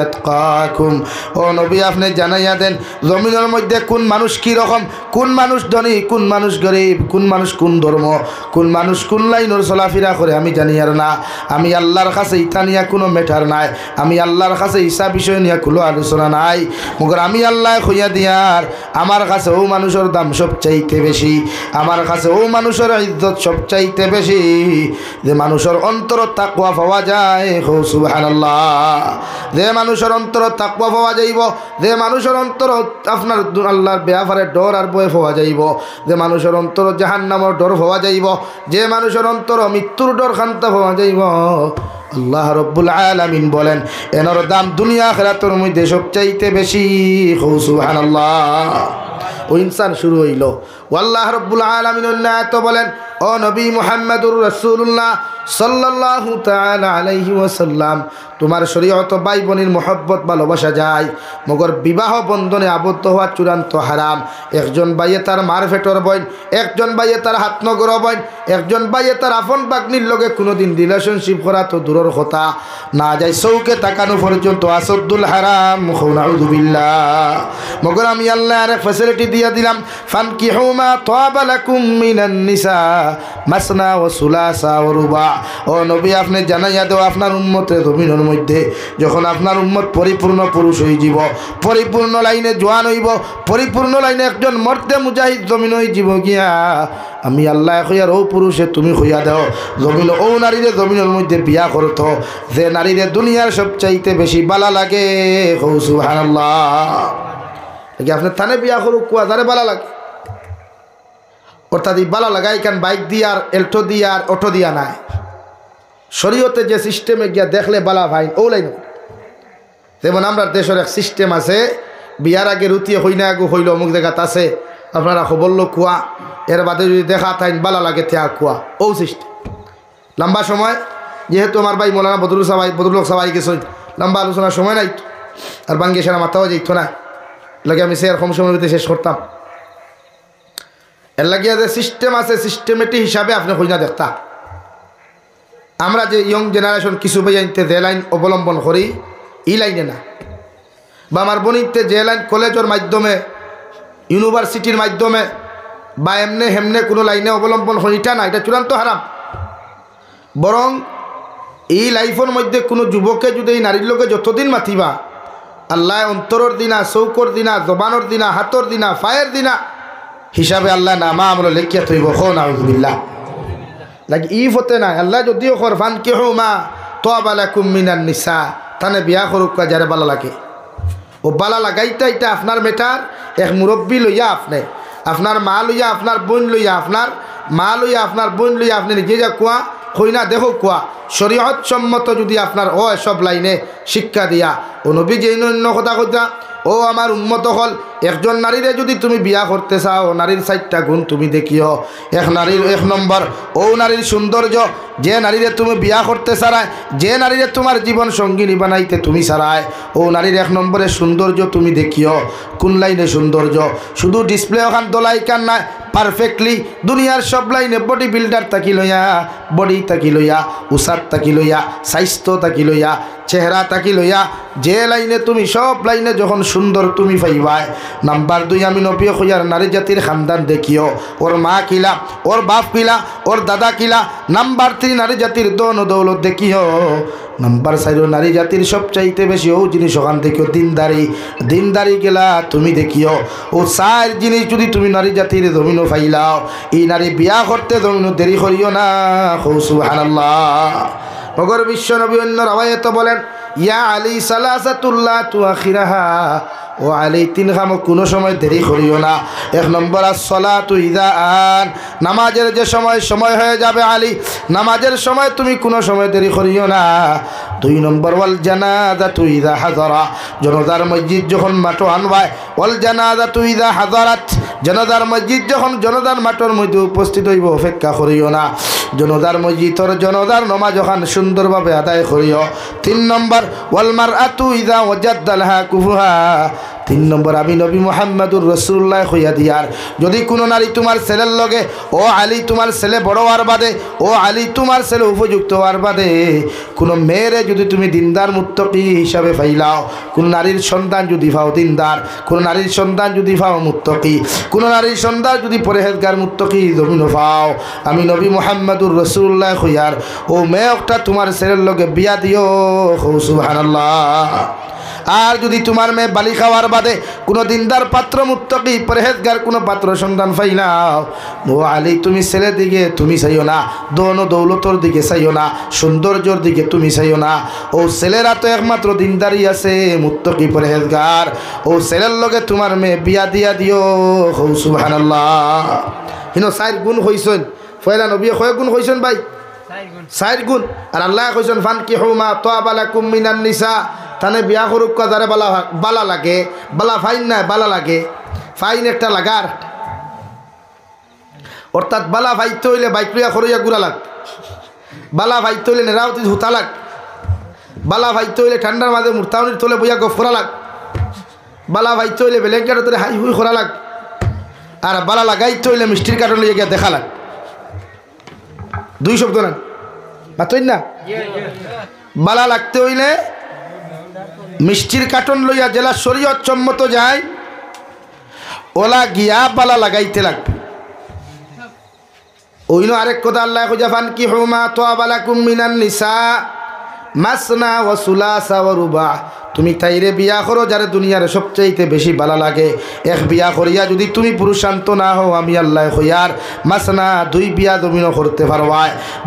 আতকাকুম। ও নবী আপনি জানাইয়া দেন জমিনের মধ্যে কোন মানুষ কি রকম, কোন মানুষ ধনী, কোন মানুষ গরিব, কোন মানুষ কোন ধর্ম, কোন মানুষ কোন লাইনের চলাফেরা করে আমি জানি আর না। আমি আল্লাহর কাছে ইটা নিয়ে কোনো ম্যাটার নাই, আমি আল্লাহর কাছে ইসা বিষয় নিয়ে কোনো আলোচনা নাই। মগর আমি আল্লাহ হইয়া দিয়ার আমার কাছে ও মানুষের দাম সবচাইতে বেশি, আমার কাছে ও মানুষের ইজ্জত সবচাইতে বেশি যে মানুষের অন্তর তাকওয়া পাওয়া যায়। সুবহানাল্লাহ। যে মানুষের অন্তর তাকওয়া পাওয়া যাইব, যে মানুষের অন্তর আপনার আল্লাহর ব্যাপারে ডর আর ভয় পাওয়া যাইব, যে মানুষের অন্তর জাহান্নামের ডর পাওয়া যাইব, যে মানুষের অন্তর মৃত্যুর ডর খান্তা পাওয়া যাইব, আল্লাহ রব্বুল আলামিন বলেন এনার দাম দুনিয়া আখিরাতের মধ্যে সবচাইতে বেশি। সুবহানাল্লাহ। ও ইনসান শুরু হইল। আল্লাহ রব্বুল আলামিন তো বলেন, ও নবী মুহাম্মদুর রাসূলুল্লাহ সাল্লাল্লাহু তাআলা আলাইহি ওয়াসাল্লাম, তোমার শরীয়ত ভাই বোনের মহব্বত ভালোবাসা যায়, মগর বিবাহ বন্ধনে আবদ্ধ হওয়া চূড়ান্ত হারাম। একজন ভাইয়ে তার মার ফেটর বইন, একজন ভাইয়ে তার হাত নগর বইন, একজন ভাইয়ে তার আপন বাগ্নির লগে কোনোদিন রিলেশনশিপ করা তো দূরের কথা, না যায় চৌকে তাকানো পর্যন্ত আসদ্দুল হারাম। নাউযু বিল্লাহ। মগর আমি আল্লাহ আরেক ফ্যাসিলিটি দিয়া দিলাম, ফানকিহু মা তাবা লাকুম মিনান নিসা মাসনা ওয়া সুলাসা ওয়া রুবা। ও নবী আপনি জানাইয়া দেও আপনার উম্মতের জমিনের মধ্যে যখন আপনার উম্মত পরিপূর্ণ পুরুষ হয়ে যাব, পরিপূর্ণ লাইনে জোয়ান হইব, পরিপূর্ণ লাইনে একজন মর্দে মুজাহিদ জমিন হয়ে যাব গিয়া, আমি আল্লাহ কইয়ার ও পুরুষে তুমি হইয়া দাও জমিন ও নারীরে জমিনের মধ্যে বিয়া করত, যে নারীরে দুনিয়ার সবচাইতে বেশি বালা লাগে। সুবহানাল্লাহ। আপনার থানে বিয়া করুক কুয়া যারে বালা লাগে, অর্থাৎ এই বালা লাগাই কান বাইক দিয়া আর এল্টো দিয়া আর অটো দিয়া নাই, শরীয়তে যে সিস্টেমে গিয়া দেখলে বালা ভাই ও লাইন। যেমন আমরা দেশের এক সিস্টেম আছে, বিয়ার আগে রুতিয়ে হই না আগু হইল অমুক জায়গাত আছে, আপনারা খবরল কুয়া, এর বাদে যদি দেখা তাই বালা লাগে তেয়া কুয়া, ও সিস্টেম। লম্বা সময় যেহেতু আমার ভাই মৌলানা বদরুল সবাই গেছে, লম্বা আলোচনার সময় নাই আর বাঙ্গি সেরা মাথাও যাইত না, লাগে আমি সে এরকম সময় শেষ করতাম। এর লাগিয়া যে সিস্টেম আছে, সিস্টেমেটিক হিসাবে আপনি হই না দেখতা। আমরা যে ইয়ং জেনারেশন কিছু ভাই আনতে যে লাইন অবলম্বন করি, এই লাইনে না, বা আমার বনিতে যে লাইন কলেজের মাধ্যমে, ইউনিভার্সিটির মাধ্যমে বা এমনে হেমনে কোনো লাইনে অবলম্বন করি, এটা না, এটা চূড়ান্ত হারাম। বরং এই লাইফের মধ্যে কোনো যুবকে যদি এই নারীর লোকে যতদিন মাতিবা, আল্লাহ অন্তরের দিনা, চৌকর দিনা, জবানোর দিনা, হাতর দিনা, ফায়ের দিনা হিসাবে আল্লাহ নামা আমরা লেখিয়া থইব। নাউযু বিল্লাহ। লাগে ই ফতে না, আল্লাহ যদিও কর ফানকিহু মা তাবা লাকুম মিনান নিসা, তানে বিয়া করুক যারে বালা লাগে। ও বালা লাগাইতা এটা আপনার মেটার, এক মুরব্বী লইয়া আপনি, আপনার মা লইয়া, আপনার বোন লইয়া, আপনার মা লইয়া, আপনার বোন লইয়া আপনি নিজে যা কুয়া হই না দেখো কুয়া, শরীয়ত সম্মত যদি আপনার ও এসব লাইনে শিক্ষা দিয়া, ও নবী যে অন্য কথা কইতা, ও আমার উম্মত হল একজন নারীরে যদি তুমি বিয়া করতে চাও, নারীর 4টা গুণ তুমি দেখিও। এক নারীর 1 নম্বর, ও নারীর সৌন্দর্য, যে নারীরে তুমি বিয়া করতে চারায়, যে নারীরে তোমার জীবন সঙ্গিনী বানাইতে তুমি চারায়, ও নারীর 1 নম্বরে সৌন্দর্য তুমি দেখিও। কোন লাইনে সৌন্দর্য? শুধু ডিসপ্লে ওখান দোলাই কান নাই, পারফেক্টলি দুনিয়ার সব লাইনে বডি বিল্ডার তাকি লইয়া, বডি তাকি লইয়া, উসাদ তাকি লইয়া, স্বাস্থ্য তাকি লইয়া, চেহারা তাকি লইয়া, যে লাইনে তুমি সব লাইনে যখন সুন্দর তুমি পাইবাই। নাম্বার 2 আমি নবী কইয়ার নারী জাতির খানদান দেখিও, ওর মা কিলা, ওর বাপ কিলা, ওর দাদা কিলা। নাম্বার 3 নারী জাতির দন দৌলত দেখিও। নাম্বার 4 নারী জাতির সবচাইতে বেশি ও জিনিস ওখান দেখিও দিনদারি, দিনদারি গেলা তুমি দেখিও। ও 4 জিনিস যদি তুমি নারী জাতির জমিনও ফাইলাও, এই নারী বিয়া করতে জমিনও দেরি করিও না। সুবহানাল্লাহ। মগর বিশ্ব নবী অন্য রাওয়ায়াতে বলেন, ইয়া আলী সালাসাতুল্লাহ তুআখিরাহা ও আলী তিন কামও কোনো সময় দেরি করিও না। এক নম্বর আসসালাতু ইযা আন, নামাজের যে সময় হয়ে যাবে আলী, নামাজের সময় তুমি কোনো সময় দেরি করিও না। দুই নম্বর ওয়াল জানাজাতু ইযা হাযারা, জনাজার মসজিদ যখন মাঠে আনবায়, ওয়াল জানাজাতু ইযা হাযারাত, জনাজার মসজিদ যখন জনাজার মাঠের মধ্যে উপস্থিত হইব অপেক্ষা করিও না। জনাজার মসজিদর জনাজার নামাজ যখন সুন্দরভাবে আদায় করিও। তিন নম্বর ওয়াল মারআতু ইযা ওয়াজাদা লাহা কুফুহা, তিন নম্বর আমি নবী মুহাম্মদুর রাসূলুল্লাহ কইয়া দিয়ার, যদি কোনো নারী তোমার ছেলের লগে, ও আলী তোমার ছেলে বড় হওয়ার বাদে, ও আলী তোমার ছেলে উপযুক্ত হওয়ার বাদে কোনো মেয়েরে যদি তুমি দিনদার মুত্তকি হিসাবে পাইলাও, কোন নারীর সন্তান যদি পাও দিনদার, কোন নারীর সন্তান যদি পাও মুত্তকি, কোন নারীর সন্তান যদি পরহেজগার মুত্তকি জমিন পাও, আমি নবী মুহাম্মদুর রাসূলুল্লাহ কইয়ার ও মেয়েটা তোমার ছেলের লগে বিয়া দিও। সুবহানাল্লাহ। আর যদি তোমার মেয়ে বালি খাওয়ার বাদে কোনো দিনদার পাত্র মুত্তকি পরহেজগার কোনো পাত্র সন্তান পাইলাও, ও আলী তুমি ছেলের দিকে তুমি চাইও না, দৌন দৌলতর দিকে চাইও না, সৌন্দর্যর দিকে তুমি চাইও না। ও ছেলেরা তো একমাত্র দিনদারি আছে মুত্তকি পরহেজগার, ও ছেলের লগে তোমার মেয়ে বিয়া দিয়া দিও। সুবহানাল্লাহ। হিনো 4 গুণ হইছেন, ফয়লা নবী কয় গুণ হইছেন ভাই? 4 গুণ। আর আল্লাহ কইছেন ফানকিহু মা তাবা লাকুম মিনান নিসা, তানে বিয়া করুক যারে বালা লাগে, বালা ফাইন না বালা লাগে, ফাইন একটা লাগার, অর্থাৎ বালা ভাইতে হইলে বাইক লইয়া খরইয়া গুড়া লাগ, বালা ভাইতে হইলে নেরাউতি হুতা লাগ, বালা ভাইতে হইলে ঠান্ডার মাঝে মুরতাউনির তোলে বইয়া গফরা লাগ, বালা ভাইতে হইলে বেলেঙ্কার তোলে হাই হুই খরা লাগ, আর বালা লাগাইতে হইলে মিষ্টির কার্টন লইয়া গিয়া দেখা লাগ। 2 শব্দ না বাতই না? বালা লাগতে হইলে মিষ্টির কার্টন লইয়া জেলা শরীয়ত সম্মত যায়, ওলা গিয়া বালা লাগাইতে লাগবে। ওইন আরেক কথা আল্লাহ কইয়া ফানকিহু মা তাবা লাকুম মিনান নিসা মাসনা ওয়া সুলাসা ওয়া রুবা, তুমি তাইরে বিয়া করো যারে দুনিয়ার সবচাইতে বেশি ভালো লাগে। এক বিয়া করিয়া যদি তুমি পুরুষান্ত না হও, আমি আল্লাহ কইয়ার মাসনা 2 বিয়া জমিন করতে পারবা।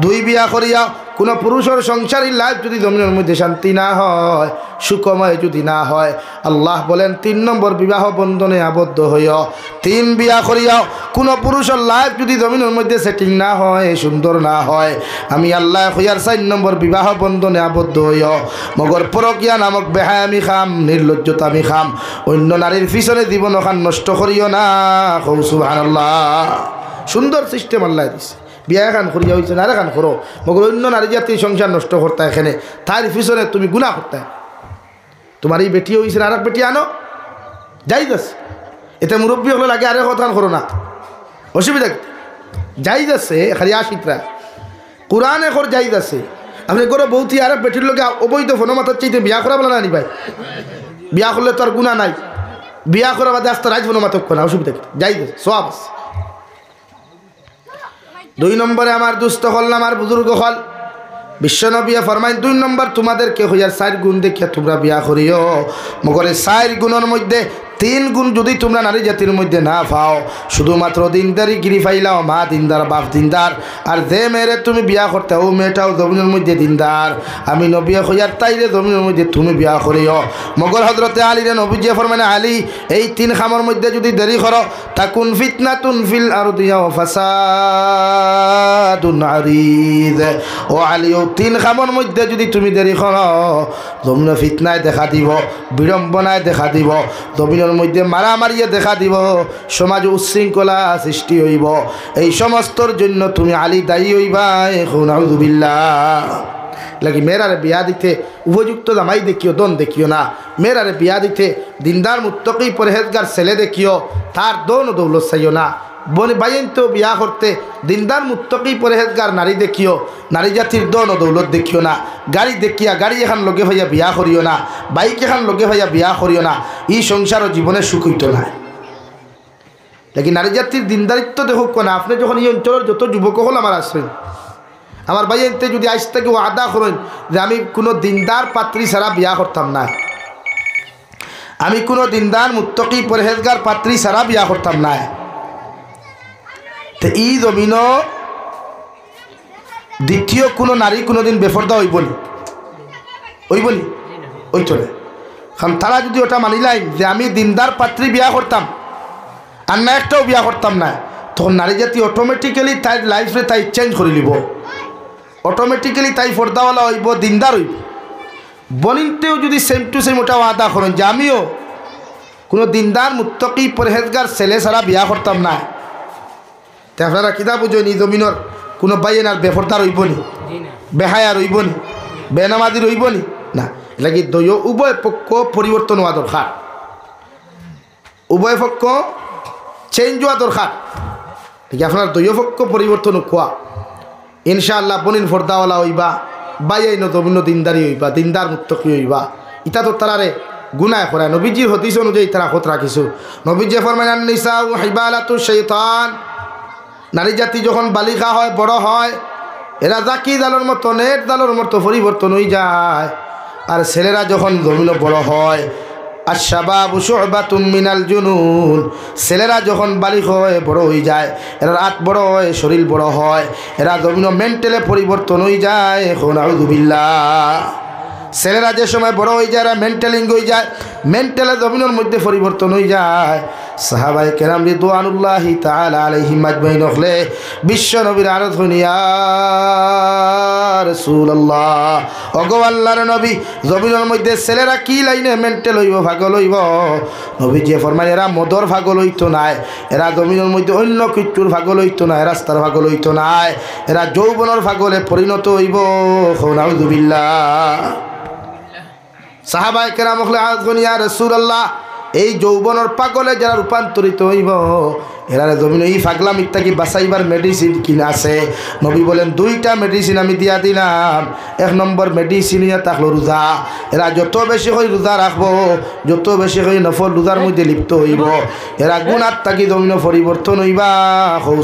2 বিয়া করিয়া কোনো পুরুষের সংসারী লাইফ যদি জমিনের মধ্যে শান্তি না হয়, সুখময় যদি না হয়, আল্লাহ বলেন 3 নম্বর বিবাহ বন্ধনে আবদ্ধ হইও। 3 বিয়া করিয়াও কোনো পুরুষের লাইফ যদি জমিনের মধ্যে সেটিং না হয়, সুন্দর না হয়, আমি আল্লাহ কইয়ার 4 নম্বর বিবাহ বন্ধনে আবদ্ধ হইও। মগর পরকিয়া নামক বেহায় আমি খাম, নির্লজ্জতা আমি খাম, অন্য নারীর পিছনে জীবন ওখান নষ্ট করিও না। সুবহানাল্লাহ। সুন্দর সিস্টেম আল্লাহ দিছে, বিয়া খান করিয়া হয়েছে না খান করো, মগর অন্য নারী জাতির সংসার নষ্ট করতে এখানে তার পিছনে তুমি গুনাহ করতে। তোমার এই বেটি হয়েছে আর এক বেটি আনো, যাই যাচ্ছে, এতে মুরব্বী হলে লাগে আরে কথা করো না, অসুবিধা যাই যাচ্ছে খালি আশিতরা কোরআন এখন যাই যাচ্ছে। আপনি করো বৌতি আর এক বেটির লোকে অবৈধ ফোন মাথার চাইতে বিয়া করা বলা না নি ভাই, বিয়া করলে তো আর গুণা নাই, বিয়া করা বাদে আসতে রাজ ফোন মাথক না, অসুবিধা যাই যাচ্ছে সব। 2 নম্বরে আমার দুস্থ হল আমার বুজুর্গ হল বিশ্বনবী ফরমাইন 2 নম্বর তোমাদেরকে হইয়ার 4 গুণ দেখিয়া তোমরা বিয়া করিও। মগরে 4 গুণের মধ্যে 3 গুণ যদি তোমরা নারী জাতির মধ্যে না পাও, শুধুমাত্র দিনদারি গিরি ফাইলাও, মা দিনদার বাপ দিনদার, আর যে মেয়েরে তুমি বিয়া করতে ও মেয়েটাও জমিনের মধ্যে দিনদার, আমি নবী হইয়ার তাইরে জমিনের মধ্যে তুমি বিয়া করিও। মগর হজরতে আলীরে নবীজি ফরমাইন আলী এই 3 খামের মধ্যে যদি দেরি করো, তাকুন ফিতনাতুন ফিল আরদি ওয়া ফাসাদুন আরিদ। ও আলী ও 3 খামের মধ্যে যদি তুমি দেরি করো, জমিন ফিতনায় দেখা দিব, বিড়ম্বনায় দেখা দিব, জমিনের মধ্যে মারামারিয়ে দেখা দিব, সমাজ উচ্ছৃঙ্খলা সৃষ্টি হইব। এই সমস্তর জন্য তুমি আলী দায়ী হইবা। নাউযুবিল্লাহ। লাগি মেয়েরারে বিয়া দিতে উপযুক্ত জামাই দেখিও, দন দেখিও না। মেয়েরারে বিয়া দিতে দিনদার মুত্তকি পরহেজগার ছেলে দেখিও, তার দন দৌলত চাইও না। বাইন তো বিয়া করতে দিনদার মুত্তকি পরহেজগার নারী দেখিও, নারী জাতির দন দৌলত দেখিও না। গাড়ি দেখিয়া গাড়ি এখান লগে হইয়া বিয়া করিও না, বাইক এখান লগে হইয়া বিয়া করিও না। এই সংসার ও জীবনে সুখ হইত না। লেকিন নারী জাতির দিনদারিত্ব দেখুক না। আপনি যখন এই অঞ্চলের যত যুবক হল আমার আসবেন, আমার বাইনতে যদি আজ থেকে আদা করেন যে আমি কোনো দিনদার পাত্রী ছাড়া বিয়া করতাম না, আমি কোনো দিনদার মুত্তকি পরহেজগার পাত্রী ছাড়া বিয়া করতাম না, তো এই জমিন দ্বিতীয় কোনো নারী কোনোদিন বেফর্দা হইবনি, হইবনি ওই চলে। কারণ তারা যদি ওটা মানিলাই যে আমি দিনদার পাত্রী বিয়া করতাম আর না একটাও বিয়া করতাম না, তখন নারী জাতি অটোমেটিক্যালি তাই লাইফে তাই চেঞ্জ করে নিব, অটোমেটিক্যালি তাই পর্দাওয়ালা হইব, দিনদার হইব। বনিনতেও যদি সেম টু সেম ওটা ওয়াদা করেন যে আমিও কোনো দিনদার মুত্তকি পরহেজগার ছেলে ছাড়া বিয়া করতাম না, তো আপনারা কিতা বুঝেন এই জমিনের কোনো বাইন আর বেফরদার হইব নি, বেহায়া রইব নি, বেনামাজি রইব নি? না, লাগি দয় উভয় পক্ষ পরিবর্তন হওয়া দরকার, উভয় পক্ষ চেঞ্জ হওয়া দরকার। ঠিক আপনার দয় পক্ষ পরিবর্তন কোয়া ইনশাআল্লাহ বনিন ফর্দাওয়ালা হইবা, বাইয়াই নতভিন্ন দিনদারি হইবা, দিনদার মুত্তকি হইবা। ইটা তো তারারে গুনায় করায়। নবীজির হদিস অনুযায়ী তারা খত রাখিছো। নবীজি ফরমায়ান নিসা হিবালাতু শৈতান, নারী জাতি যখন বালিকা হয়, বড় হয়, এরা জাকি জালোর মতো, নেট জালোর মতো পরিবর্তন হয়ে যায়। আর ছেলেরা যখন জমিন বড় হয়, আর শাবাবু শুবাতুম মিনাল জুনুন, ছেলেরা যখন বালিক হয়, বড় হয়ে যায়, এরা রাত বড় হয়, শরীর বড় হয়, এরা জমিন মেন্টালে পরিবর্তন হয়ে যায়। এখন আউযুবিল্লাহ, ছেলেরা যে সময় বড় হয়ে যায়, এরা মেন্টালিং হয়ে যায়, মেন্টালে জমিনের মধ্যে পরিবর্তন হয়ে যায়। সাহাবায়ে কেরাম রিদওয়ানুল্লাহি তাআলা আলাইহিম আজমাইন হলে বিশ্ব নবীর আরজ হইয়া রাসূলুল্লাহ, ওগো আল্লাহর নবী, জমিনের মধ্যে ছেলেরা কি লাইনে মেন্টাল হইব, পাগল হইব? নবীজি ফরমায় এরা মদর পাগল হইতো নাই, এরা জমিনের মধ্যে অন্য কিচ্ছুর পাগল হইতো না, রাস্তার পাগল হইতো নাই, এরা যৌবনের পাগলে পরিণত হইব। নাউযুবিল্লাহ। সাহাবায়ে কেরাম হলে আরজ ইয়া রাসূলুল্লাহ, এই যৌবনের পাগলে যারা রূপান্তরিত হইব, এরা জমিন এই পাগলাম ইত্যাদি বাঁচাইবার মেডিসিন কিনা আছে? নবী বলেন দুইটা মেডিসিন আমি দিয়া দিলাম। এক নম্বর মেডিসিন থাকলো রোজা। এরা যত বেশি করে রোজা রাখবো, যত বেশি করে নফল রোজার মধ্যে লিপ্ত হইব, এরা গুণার তাকি জমিন পরিবর্তন হইবা।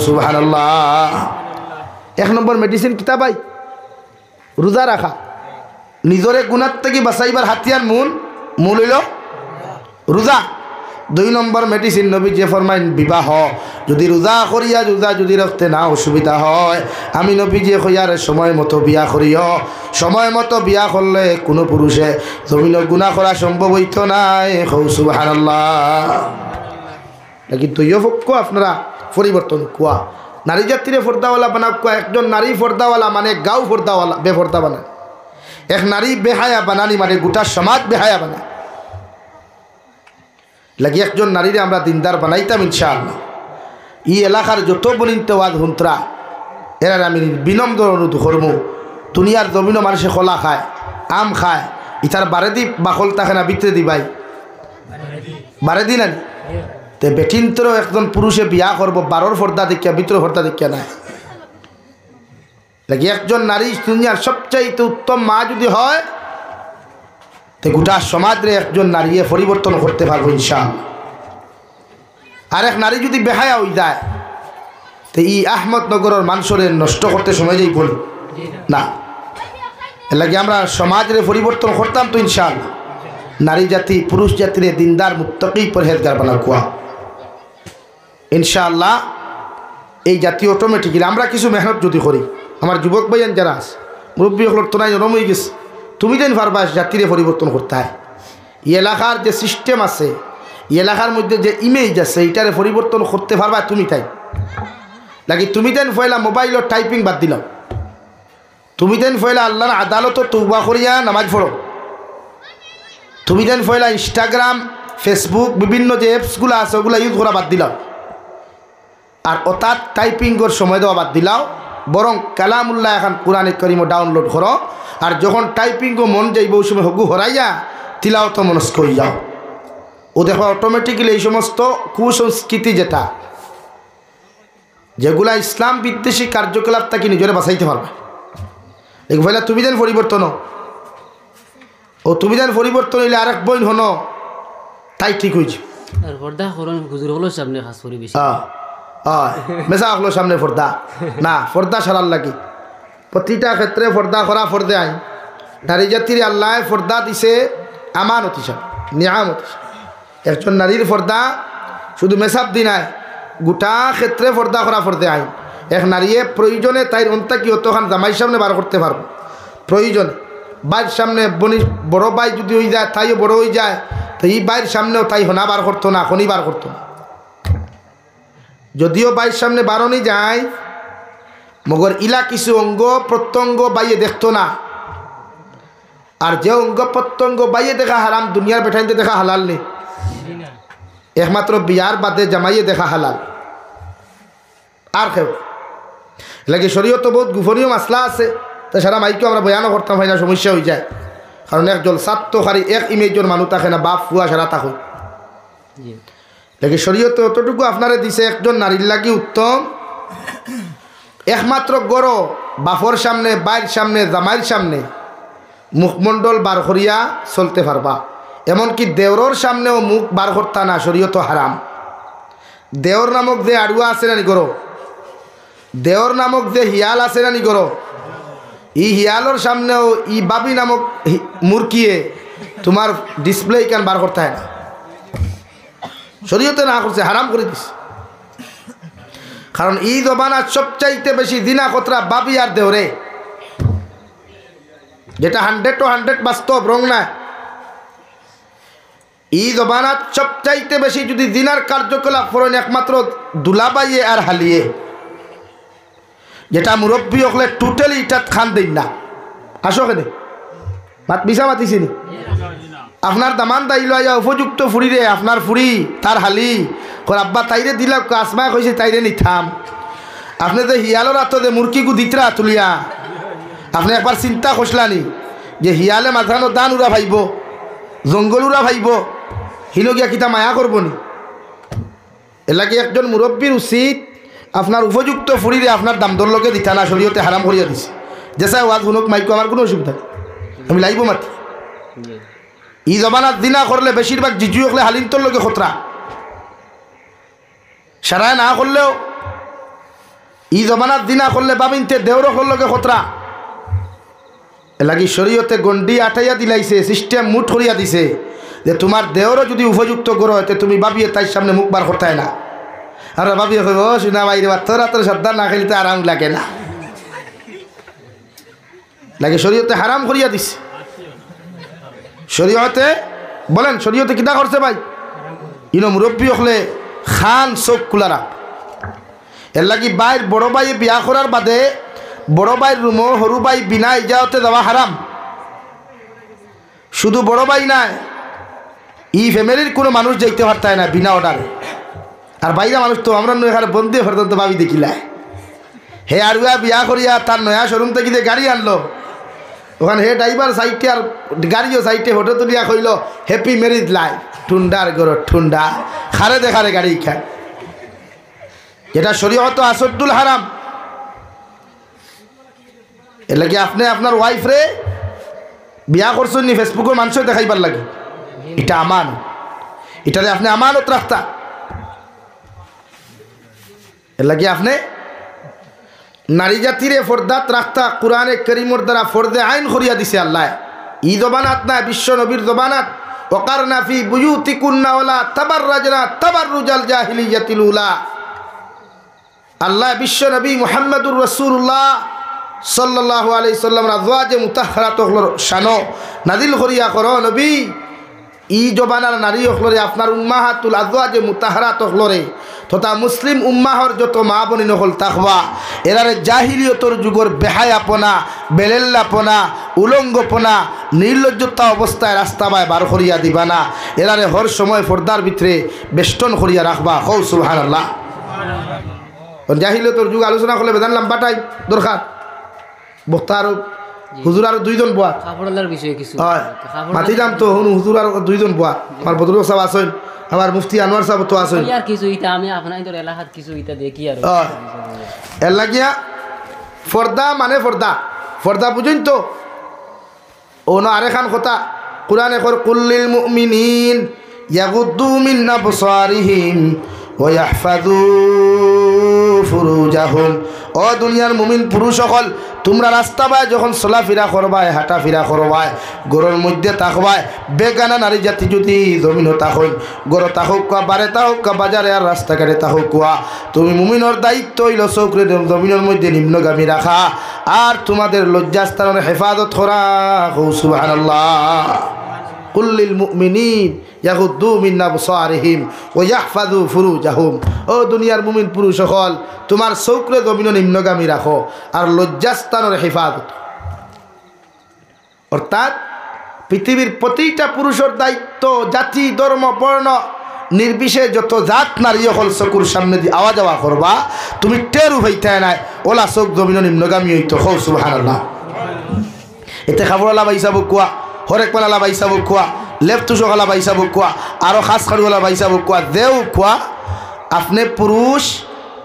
সুবহানাল্লাহ। এক নম্বর মেডিসিন কিতা ভাই? রোজা রাখা। নিজরে গুণার থেকে বাঁচাইবার হাতিয়ার মূল হইল রোজা। দুই নম্বর মেডিসিন নবী যে ফরমাইন বিবাহ। যদি রোজা করিয়া রোজা যদি রাখতে না অসুবিধা হয়, আমি নবী যে কইয়ার সময় মতো বিয়া করিও। সময় মতো বিয়া করলে কোনো পুরুষে জমিনের গুনাহ করা সম্ভব হইত নাই। সুবহানাল্লাহ। নাকি দুইও পক্ষ আপনারা পরিবর্তন কোয়া। নারী জাতিরে ফর্দাওয়ালা বানা কোয়া। একজন নারী ফর্দাওয়ালা মানে গাঁও ফর্দাওয়ালা বেফর্দা বানায়, এক নারী বেহায়া বানানি মানে গোটা সমাজ বেহায়া বানায়। লাগি একজন নারীরে আমরা দিনদার বানাইতাম ইনশাআল্লাহ। এই এলাকার যত বনিন্ত ওয়াজ হুন্তরা এরা আমি বিনম্র অনুরোধ করবো, দুনিয়ার জমিন মানুষে কলা খায়, আম খায়, ইতার বারে দি বাকল থাকে না ভিতরে দি ভাই বারে দি না তে বেঠিন্তর একজন পুরুষে বিয়া করবো, বারোর ফর্দা দেখিয়া ভিতরে ফর্দা দেখিয়া নাই। লাগি একজন নারী দুনিয়ার সবচাইতে উত্তম মা যদি হয়, তো গোটা সমাজে একজন নারী পরিবর্তন করতে পারবো ইনশাআল্লাহ। আর এক নারী যদি বেহায়া হয়ে যায়, তো এই আহমদনগরের মানুষের নষ্ট করতে সময় যাই বলি না। এর লাগে আমরা সমাজের পরিবর্তন করতাম তো ইনশাআল্লাহ। নারী জাতি পুরুষ জাতির দিনদার মুত্তাকি পরহেজগার বানা কোয়া ইনশাআল্লাহ। এই জাতি অটোমেটিক্যালি আমরা কিছু মেহনত যদি করি, আমার যুবক ভাইয়ান যারা আছে, মুরব্বী হল তো নাই নরম হয়ে গেছে, তুমি যেন পারবা জাতিরে পরিবর্তন করতে হয়। এই এলাকার যে সিস্টেম আছে, এই এলাকার মধ্যে যে ইমেজ আছে, এটারে পরিবর্তন করতে পারবা তুমি। তাই লাগি তুমি যেন ফয়লা মোবাইলের টাইপিং বাদ দিলাম, তুমি যেন ফয়লা আল্লাহর আদালত তওবা করিয়া নামাজ পড়ো, তুমি যেন ফয়লা ইনস্টাগ্রাম ফেসবুক বিভিন্ন যে অ্যাপসগুলো আছে ওগুলো ইউজ করা বাদ দিলাম, আর অর্থাৎ টাইপিংয়ের সময় দেওয়া বাদ দিলাও। বরং কালামুল্লাহ এখন কোরআনে কারীম ডাউনলোড করো, আর যখন টাইপিংও মন যাইব ওই সময় হগু হরাইয়া তিলাওয়াত মনস্ক হয়ে যাও। ও দেখো অটোমেটিক্যালি এই সমস্ত কুসংস্কৃতি যেগুলা ইসলাম বিদ্বেষী কার্যকলাপ তাকে নিজেরা বাঁচাইতে পারবে। দেখো ভাইলা তুমি যেন পরিবর্তন ও তুমি যেন পরিবর্তন হইলে আরেক বইন হনো তাই ঠিক হয়েছে। মেসা হলো সামনে ফর্দা না, ফর্দা সারার লাগে প্রতিটা ক্ষেত্রে ফর্দা করা ফর্দে আইন। নারী জাতির আল্লাহ ফর্দা দিছে আমানত হিসাবে, নিয়ামত হিসাবে। একজন নারীর ফর্দা শুধু মেসাব দি নাই, গোটা ক্ষেত্রে ফর্দা করা ফর্দে আইন। এক নারীয়ে প্রয়োজনে তাই অন্তা কি অতখান জামাই সামনে বার করতে পারবো, প্রয়োজনে বাইর সামনে বড় ভাই যদি হয়ে যায় তাইও বড় হয়ে যায়, তো এই বাইর সামনেও তাই হনা বার করতো না, খনি বার করতো না। যদিও বাইর সামনে বারণই যায়, মগর ইলা কিছু অঙ্গ প্রত্যঙ্গ বাইয়ে দেখতো না। আর যে অঙ্গ প্রত্যঙ্গ বাইয়ে দেখা হারাম, দুনিয়ার বেঠাইতে দেখা হালাল নেই, একমাত্র বিয়ার বাদে জামাইয়ে দেখা হালাল। আর কেউ লাগে শরীয়ত বহুত গোপনীয় মাসলা আছে, তাছাড়া মাইকেও আমরা বয়ানও করতাম হয় না, সমস্যা হয়ে যায়। কারণ একজন ছাত্র খালি এক ইমেজের মানুষ থাকে না, বাপ ফুয়া সারা থাকে। লাগে শরীয়ত অতটুকু আপনারে দিছে, একজন নারীর লাগি উত্তম একমাত্র গড় বাপর সামনে, বাইর সামনে, জামাইয়ের সামনে মুখমণ্ডল বার করিয়া চলতে পারবা। এমনকি দেওরর সামনেও মুখ বার করতা না, শরীয়ত হারাম। দেওর নামক যে আড়ুয়া আছে না নি গড়, দেওর নামক যে হিয়াল আছে না নি গড়, ই হিয়ালোর সামনেও ই বাবি নামক মুরকিয়ে তোমার ডিসপ্লে কেন বার করতে হয় না, শরীয়তে না করছে, হারাম করে দিছে। কারণ এই জবানার সবচাইতে বেশি দিনা কতরা বাবি আর দেওরে, যেটা 100% বাস্তব, রং না। এই জবানার সবচাইতে বেশি যদি দিনার কার্যকলাপ করেন একমাত্র দুলাবাইয়ে আর হালিয়ে, যেটা মুরব্বী হলে টোটালি এটা খান দিন না। আসো কেনে মাত মিশা মাতিছিনি, আপনার দামান দাইল উপযুক্ত ফুরিরে, আপনার ফুরি তার হালি আব্বা তাইরে দিলা, আসমায় কইছে তাইরে নিথাম। আপনি যে হিয়ালোর হাত যে মুরগিগু দিতরা তুলিয়া, আপনি একবার চিন্তা করছিলানি যে হিয়ালে মাঝানো দান উড়া ভাইব, জঙ্গল উড়া ভাইব, হিলগিয়া কিতা মায়া করবনি। এলাকি একজন মুরব্বীর উচিত আপনার উপযুক্ত ফুরিরে আপনার দাম দর লোকে দিতা না, শরীয়তে হারাম করিয়া দিছে। যেসা ওয়াজ শুনুক মাইকো, আমার কোনো অসুবিধা নেই, আমি লাইব মাতি। ই জবানার দিনা করলে বেশিরভাগ জিজু হলে হালিন্তর লোকে খতরা, সারায় না করলেও ই জবানার দিনা করলে বাবিনতে দেওর লোকে খতরা। এলাকি শরীয়তে গন্ডি আটাইয়া দিলাইছে, সিস্টেম মুঠ করিয়া দিছে যে তোমার দেওরও যদি উপযুক্ত করো হইতে তুমি বাবিয়ে তাই সামনে মুখ বার করতে হয় না। আর বাবিয়ে কইব শুনা বাইরে তোরা তোর শ্রদ্ধা না খেলতে আরাম লাগে না, লাগে শরীয়তে হারাম করিয়া দিছে। শরীয়তে বলেন শরীয়তে কিনা করছে ভাই, ইনো মুরব্বী হলে খান চোখ খোলারা। এর লাগি বাইর বড় ভাই বিয়া করার বাদে বড় ভাইয়ের রুমো সরু ভাই বিনা ইজাজতে যাওয়া হারাম। শুধু বড় ভাই নাই, ই ফ্যামিলির কোনো মানুষ যাইতে পারতায় না বিনা অর্ডারে। আর বাইরা মানুষ তো আমরা এখানে বন্দি পর্যন্ত ভাবি দেখিলাই, হে আরুয়া বিয়া করিয়া তার নয়া শোরুম থেকে যে গাড়ি আনলো, ওখানে হে ড্রাইভার সাইটে আর গাড়িও সাইটে ফটো তুলিয়া কইল হ্যাপি ম্যারিজ লাইফ, ঠুন্ডার গরো ঠুন্ডা, খারে দেখারে গাড়ি খায়, যেটা শরীয়ত আসদ্দুল হারাম। এর লাগে আপনি আপনার ওয়াইফ রে বিয়া করছেন নি ফেসবুকের মানুষ দেখাইবার লাগে, এটা আমান, এটারে আপনি আমানত রাখতা। এর লাগে আপনি নারী জাতিরে ফর্দাত রাখতা, কোরআনে করিমর দ্বারা ফর্দে আইন করিয়া দিছে আল্লাহ। ই জবানাত না, বিশ্ব নবীর জবানাত, ওয়াকারনা ফি বুয়ুতিকুন্না ওয়ালা তাবাররাজনা তাবাররুজাল জাহিলিয়াতিল উলা। আল্লাহ বিশ্ব নবী মুহাম্মদুর রাসূলুল্লাহ সাল্লাল্লাহু আলাইহি সাল্লাম আজওয়াজে মুতাহহারাতগুলোর শানো নাজিল করিয়া করো নবী, ই জবানার নারী হলরে আপনার উম্মাহাতুল আজওয়াজে মুতাহহারাতগুলোরে তথা মুসলিম উম্মাহর যত মা বনি নহল তাকওয়া, এরারে জাহিলিয়তর যুগর বেহায়াপনা, বেলেল্লাপনা, উলঙ্গপনা, নির্লজ্জতা অবস্থায় রাস্তাবায় বার করিয়া দিবা না, এরারে হর সময় পর্দার ভিতরে বেষ্টন করিয়া রাখবা। হৌ সুবহানাল্লাহ। জাহিলিয়তর যুগ আলোচনা করলে বেদান লাম্বাটাই দরকার, বক্তা আরো হুজুর আরো দুইজন বোয়া মাতিলাম তো, হুজুর আরো দুইজন বোয়া, আমার বদরুল সাহেব আসেন, আমার মুফতি আনোয়ার সাহেব তো আসেন। এর লাগিয়া ফর্দা মানে ফর্দা, ফর্দা বুঝেন তো। অন্য আরেখান কথা কোরআনে কর কুল্লিল মুমিনিন ইয়াগুদ্দু মিন আবসারিহিম ওয়াহফাযু ফুরুজাহুম ও দুনিয়ার মুমিন পুরুষ সকল তোমরা রাস্তা বায় যখন চলাফেরা করবায় হাঁটাফেরা করবায় গরুর মধ্যে থাকবায় বেগানা নারী জাতি যদি জমিনও থাকুন গরু থাকুক কোয়া বারে থাকুক কোয়া বাজারে আর রাস্তাঘাটে থাকুক কোয়া তুমি মুমিনের দায়িত্ব হইল চৌকরে জমিনের মধ্যে নিম্নগামী রাখা আর তোমাদের লজ্জাস্থানের হেফাজত করা। সুবহানাল্লাহ। কুল লিল মুমিনিন ইয়াগুদ্দু মিন আবসারিহিম ওয়া ইয়াহফাযু ফুরুজাহুম ও দুনিয়ার মুমিন পুরুষ সকল তোমার চৌকরে জমিন নিম্নগামী রাখো আর লজ্জাস্থানের হেফাজত। অর্থাৎ পৃথিবীর প্রতিটা পুরুষের দায়িত্ব জাতি ধর্ম বর্ণ নির্বিশেষে যত জাত নারী হল চকুর সামনে দিয়ে আওয়া যাওয়া করবা তুমি টেরু হইতে নাই ওলা চোখ জমিন নিম্নগামী হইতো। সুবহানাল্লাহ। এতে খাবরওয়ালা বাইসা বুকুয়া হরেক পালালা বাইসা বুকুয়া লেপতুসকালা বাইসা বুকুয়া আরও খাস খাড়ুওয়ালা বাইসা বুকুয়া দেও কুয়া আপনি পুরুষ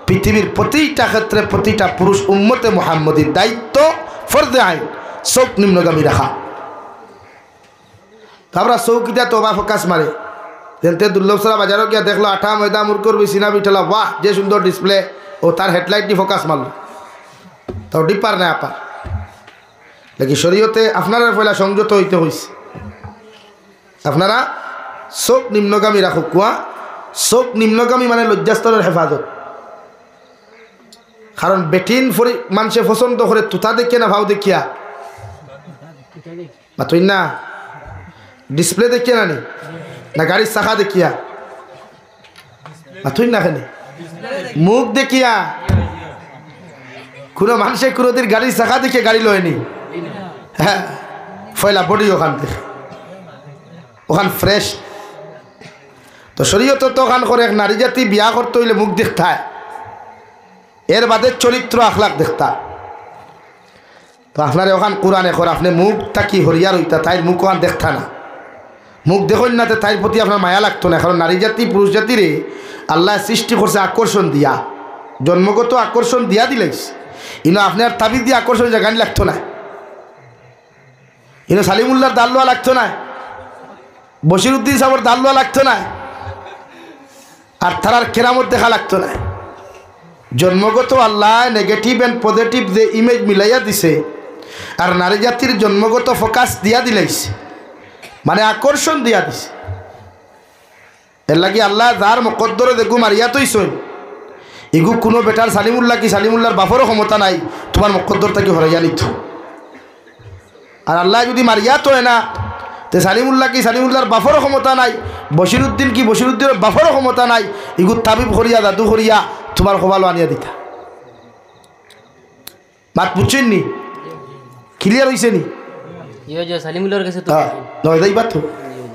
পৃথিবীর প্রতিটা ক্ষেত্রে প্রতিটা পুরুষ উম্মতে মুহাম্মদীর দায়িত্ব ফরদে আইন চোখ নিম্নগামী রাখা। আমরা চৌকিটা তো বা ফোকাস মারে যেতে দুর্লভসরা বাজারও গিয়া দেখলো আঠা ময়দা মুরকর বিছিনা বিঠালা বাহ যে সুন্দর ডিসপ্লে ও তার হেডলাইট দিয়ে ফোকাস মারলো তাও ডিপার না আপার নাকি শরীয়তে আপনারা পয়লা সংযত হইতে হইছে। আপনারা চোখ নিম্নগামী রাখো কুয়া চোখ নিম্নগামী মানে লজ্জাস্তরের হেফাজত। কারণ বেটিন ফরি মানুষে পছন্দ করে তুতা দেখিয়া না ভাও দেখিয়া বা তুই না ডিসপ্লে দেখিয়া না না গাড়ির চাকা দেখিয়া বা তুই না খানে মুখ দেখিয়া কোনো মানুষে কোনোদিন গাড়ির চাকা দেখিয়ে গাড়ি লয়নি। হ্যাঁ ফয়লা বডি ওখান থেকে ওখান ফ্রেশ তো শরীয়ত তো ওখান করে এক নারী জাতি বিয়া করতে হইলে মুখ দেখতায় এর বাদে চরিত্র আখলাক দেখতা। তো আপনার ওখান কোরআনে কর আপনি মুখ তাকি হরিয়ার হইতা তাই মুখ ওখান দেখতা না মুখ দেখুন না তাই প্রতি আপনার মায়া লাগতো না। কারণ নারী জাতি পুরুষ জাতিরে আল্লাহ সৃষ্টি করছে আকর্ষণ দিয়া জন্মগত আকর্ষণ দিয়া দিলেস ইনো আপনার তাবিজ দিয়ে আকর্ষণ জাগানি লাগতো না ইনো সালিমুল্লাহর দাল্লুয়া লাগতো না বশিরউদ্দিন সাহেবের দাল্লুয়া লাগতো না আর তারার কেরামত দেখা লাগতো না। জন্মগত আল্লাহ নেগেটিভ অ্যান্ড পজিটিভ যে ইমেজ মিলাইয়া দিছে আর নারী জাতির জন্মগত ফোকাস দিয়া দিলাইছে মানে আকর্ষণ দিয়া দিছে। এর লাগি আল্লাহ যার মকদ্দরে দেখু মারিয়া তৈছই এগু কোনো বেটার সালিমুল্লাহ কি সালিমুল্লাহর বাপরও ক্ষমতা নাই তোমার মকদ্দর থেকে হরাইয়া নিত। আর আল্লাহ যদি মারিয়া তো না তে সালিমুল্লাহ কি সালিমুল্লাহর বাপরও ক্ষমতা নাই বশিরউদ্দিন কি বশিরউদ্দিনের বাপরও ক্ষমতা নাই এগু তাবিব করিয়া জাদু করিয়া তোমার খোবালো আনিয়া দিতা। মাত বুঝছেন নি ক্লিয়ার হয়েছে নি সালিমুল্লাহর কাছে তো নয় যাইবা তো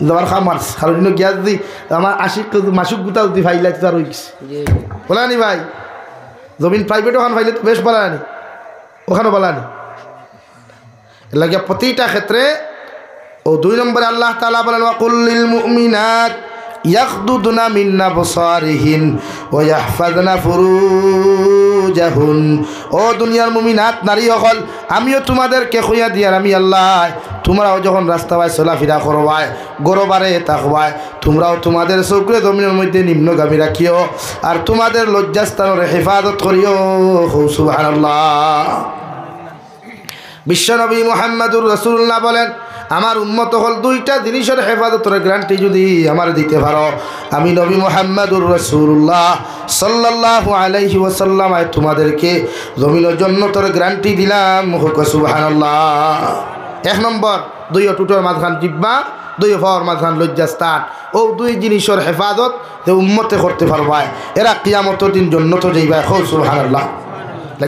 তোমার খামার্স কারণ গিয়া যদি আমার আশিক মাসুক গুতা যদি ফাইলাই তো আর হয়ে গেছে বলা নি ভাই জমিন প্রাইভেট ওখানে ফাইলে তো বেশ বলা নি ওখানেও বলা নি এর লাগে প্রতিটা ক্ষেত্রে ও 2 নম্বরে আল্লাহ তাআলা বলেন ওয়াকুল লিল মুমিনাত ইয়াগদুদনা মিন আবসারিহিন ওয়া ইয়াহফাযনা ফুরুজাহুন ও দুনিয়ার মুমিনাত নারী সকল আমিও তোমাদেরকে কইয়া দিয়ার আমি আল্লাহ তোমরাও যখন রাস্তায় চলাফেরা করবায় গরবারে থাকবায় তোমরাও তোমাদের চৌকরে জমিনের মধ্যে নিম্নগামী রাখিও আর তোমাদের লজ্জাস্থানের হেফাজত করিও। সুবহানাল্লাহ। বিশ্বনবী মুহাম্মদুর রাসূলুল্লাহ বলেন আমার উম্মত হল 2টা জিনিসের হেফাজতের গ্যারান্টি যদি আমার দিতে পারো আমি নবী মুহাম্মদুর রাসূলুল্লাহ সাল্লাল্লাহু আলাইহি ওয়াসাল্লাম তোমাদেরকে জমিনের জান্নাতের গ্যারান্টি দিলাম। সুবহানাল্লাহ। 1 নম্বর 2 টুটোর মাঝখান জিব্বা 2 পাওয়ার মাঝখান লজ্জাস্থান ও 2 জিনিসের হেফাজত যে উম্মতে করতে পারবায় এরা কিয়ামতের দিন জান্নাতে যাইবা। সুবহানাল্লাহ।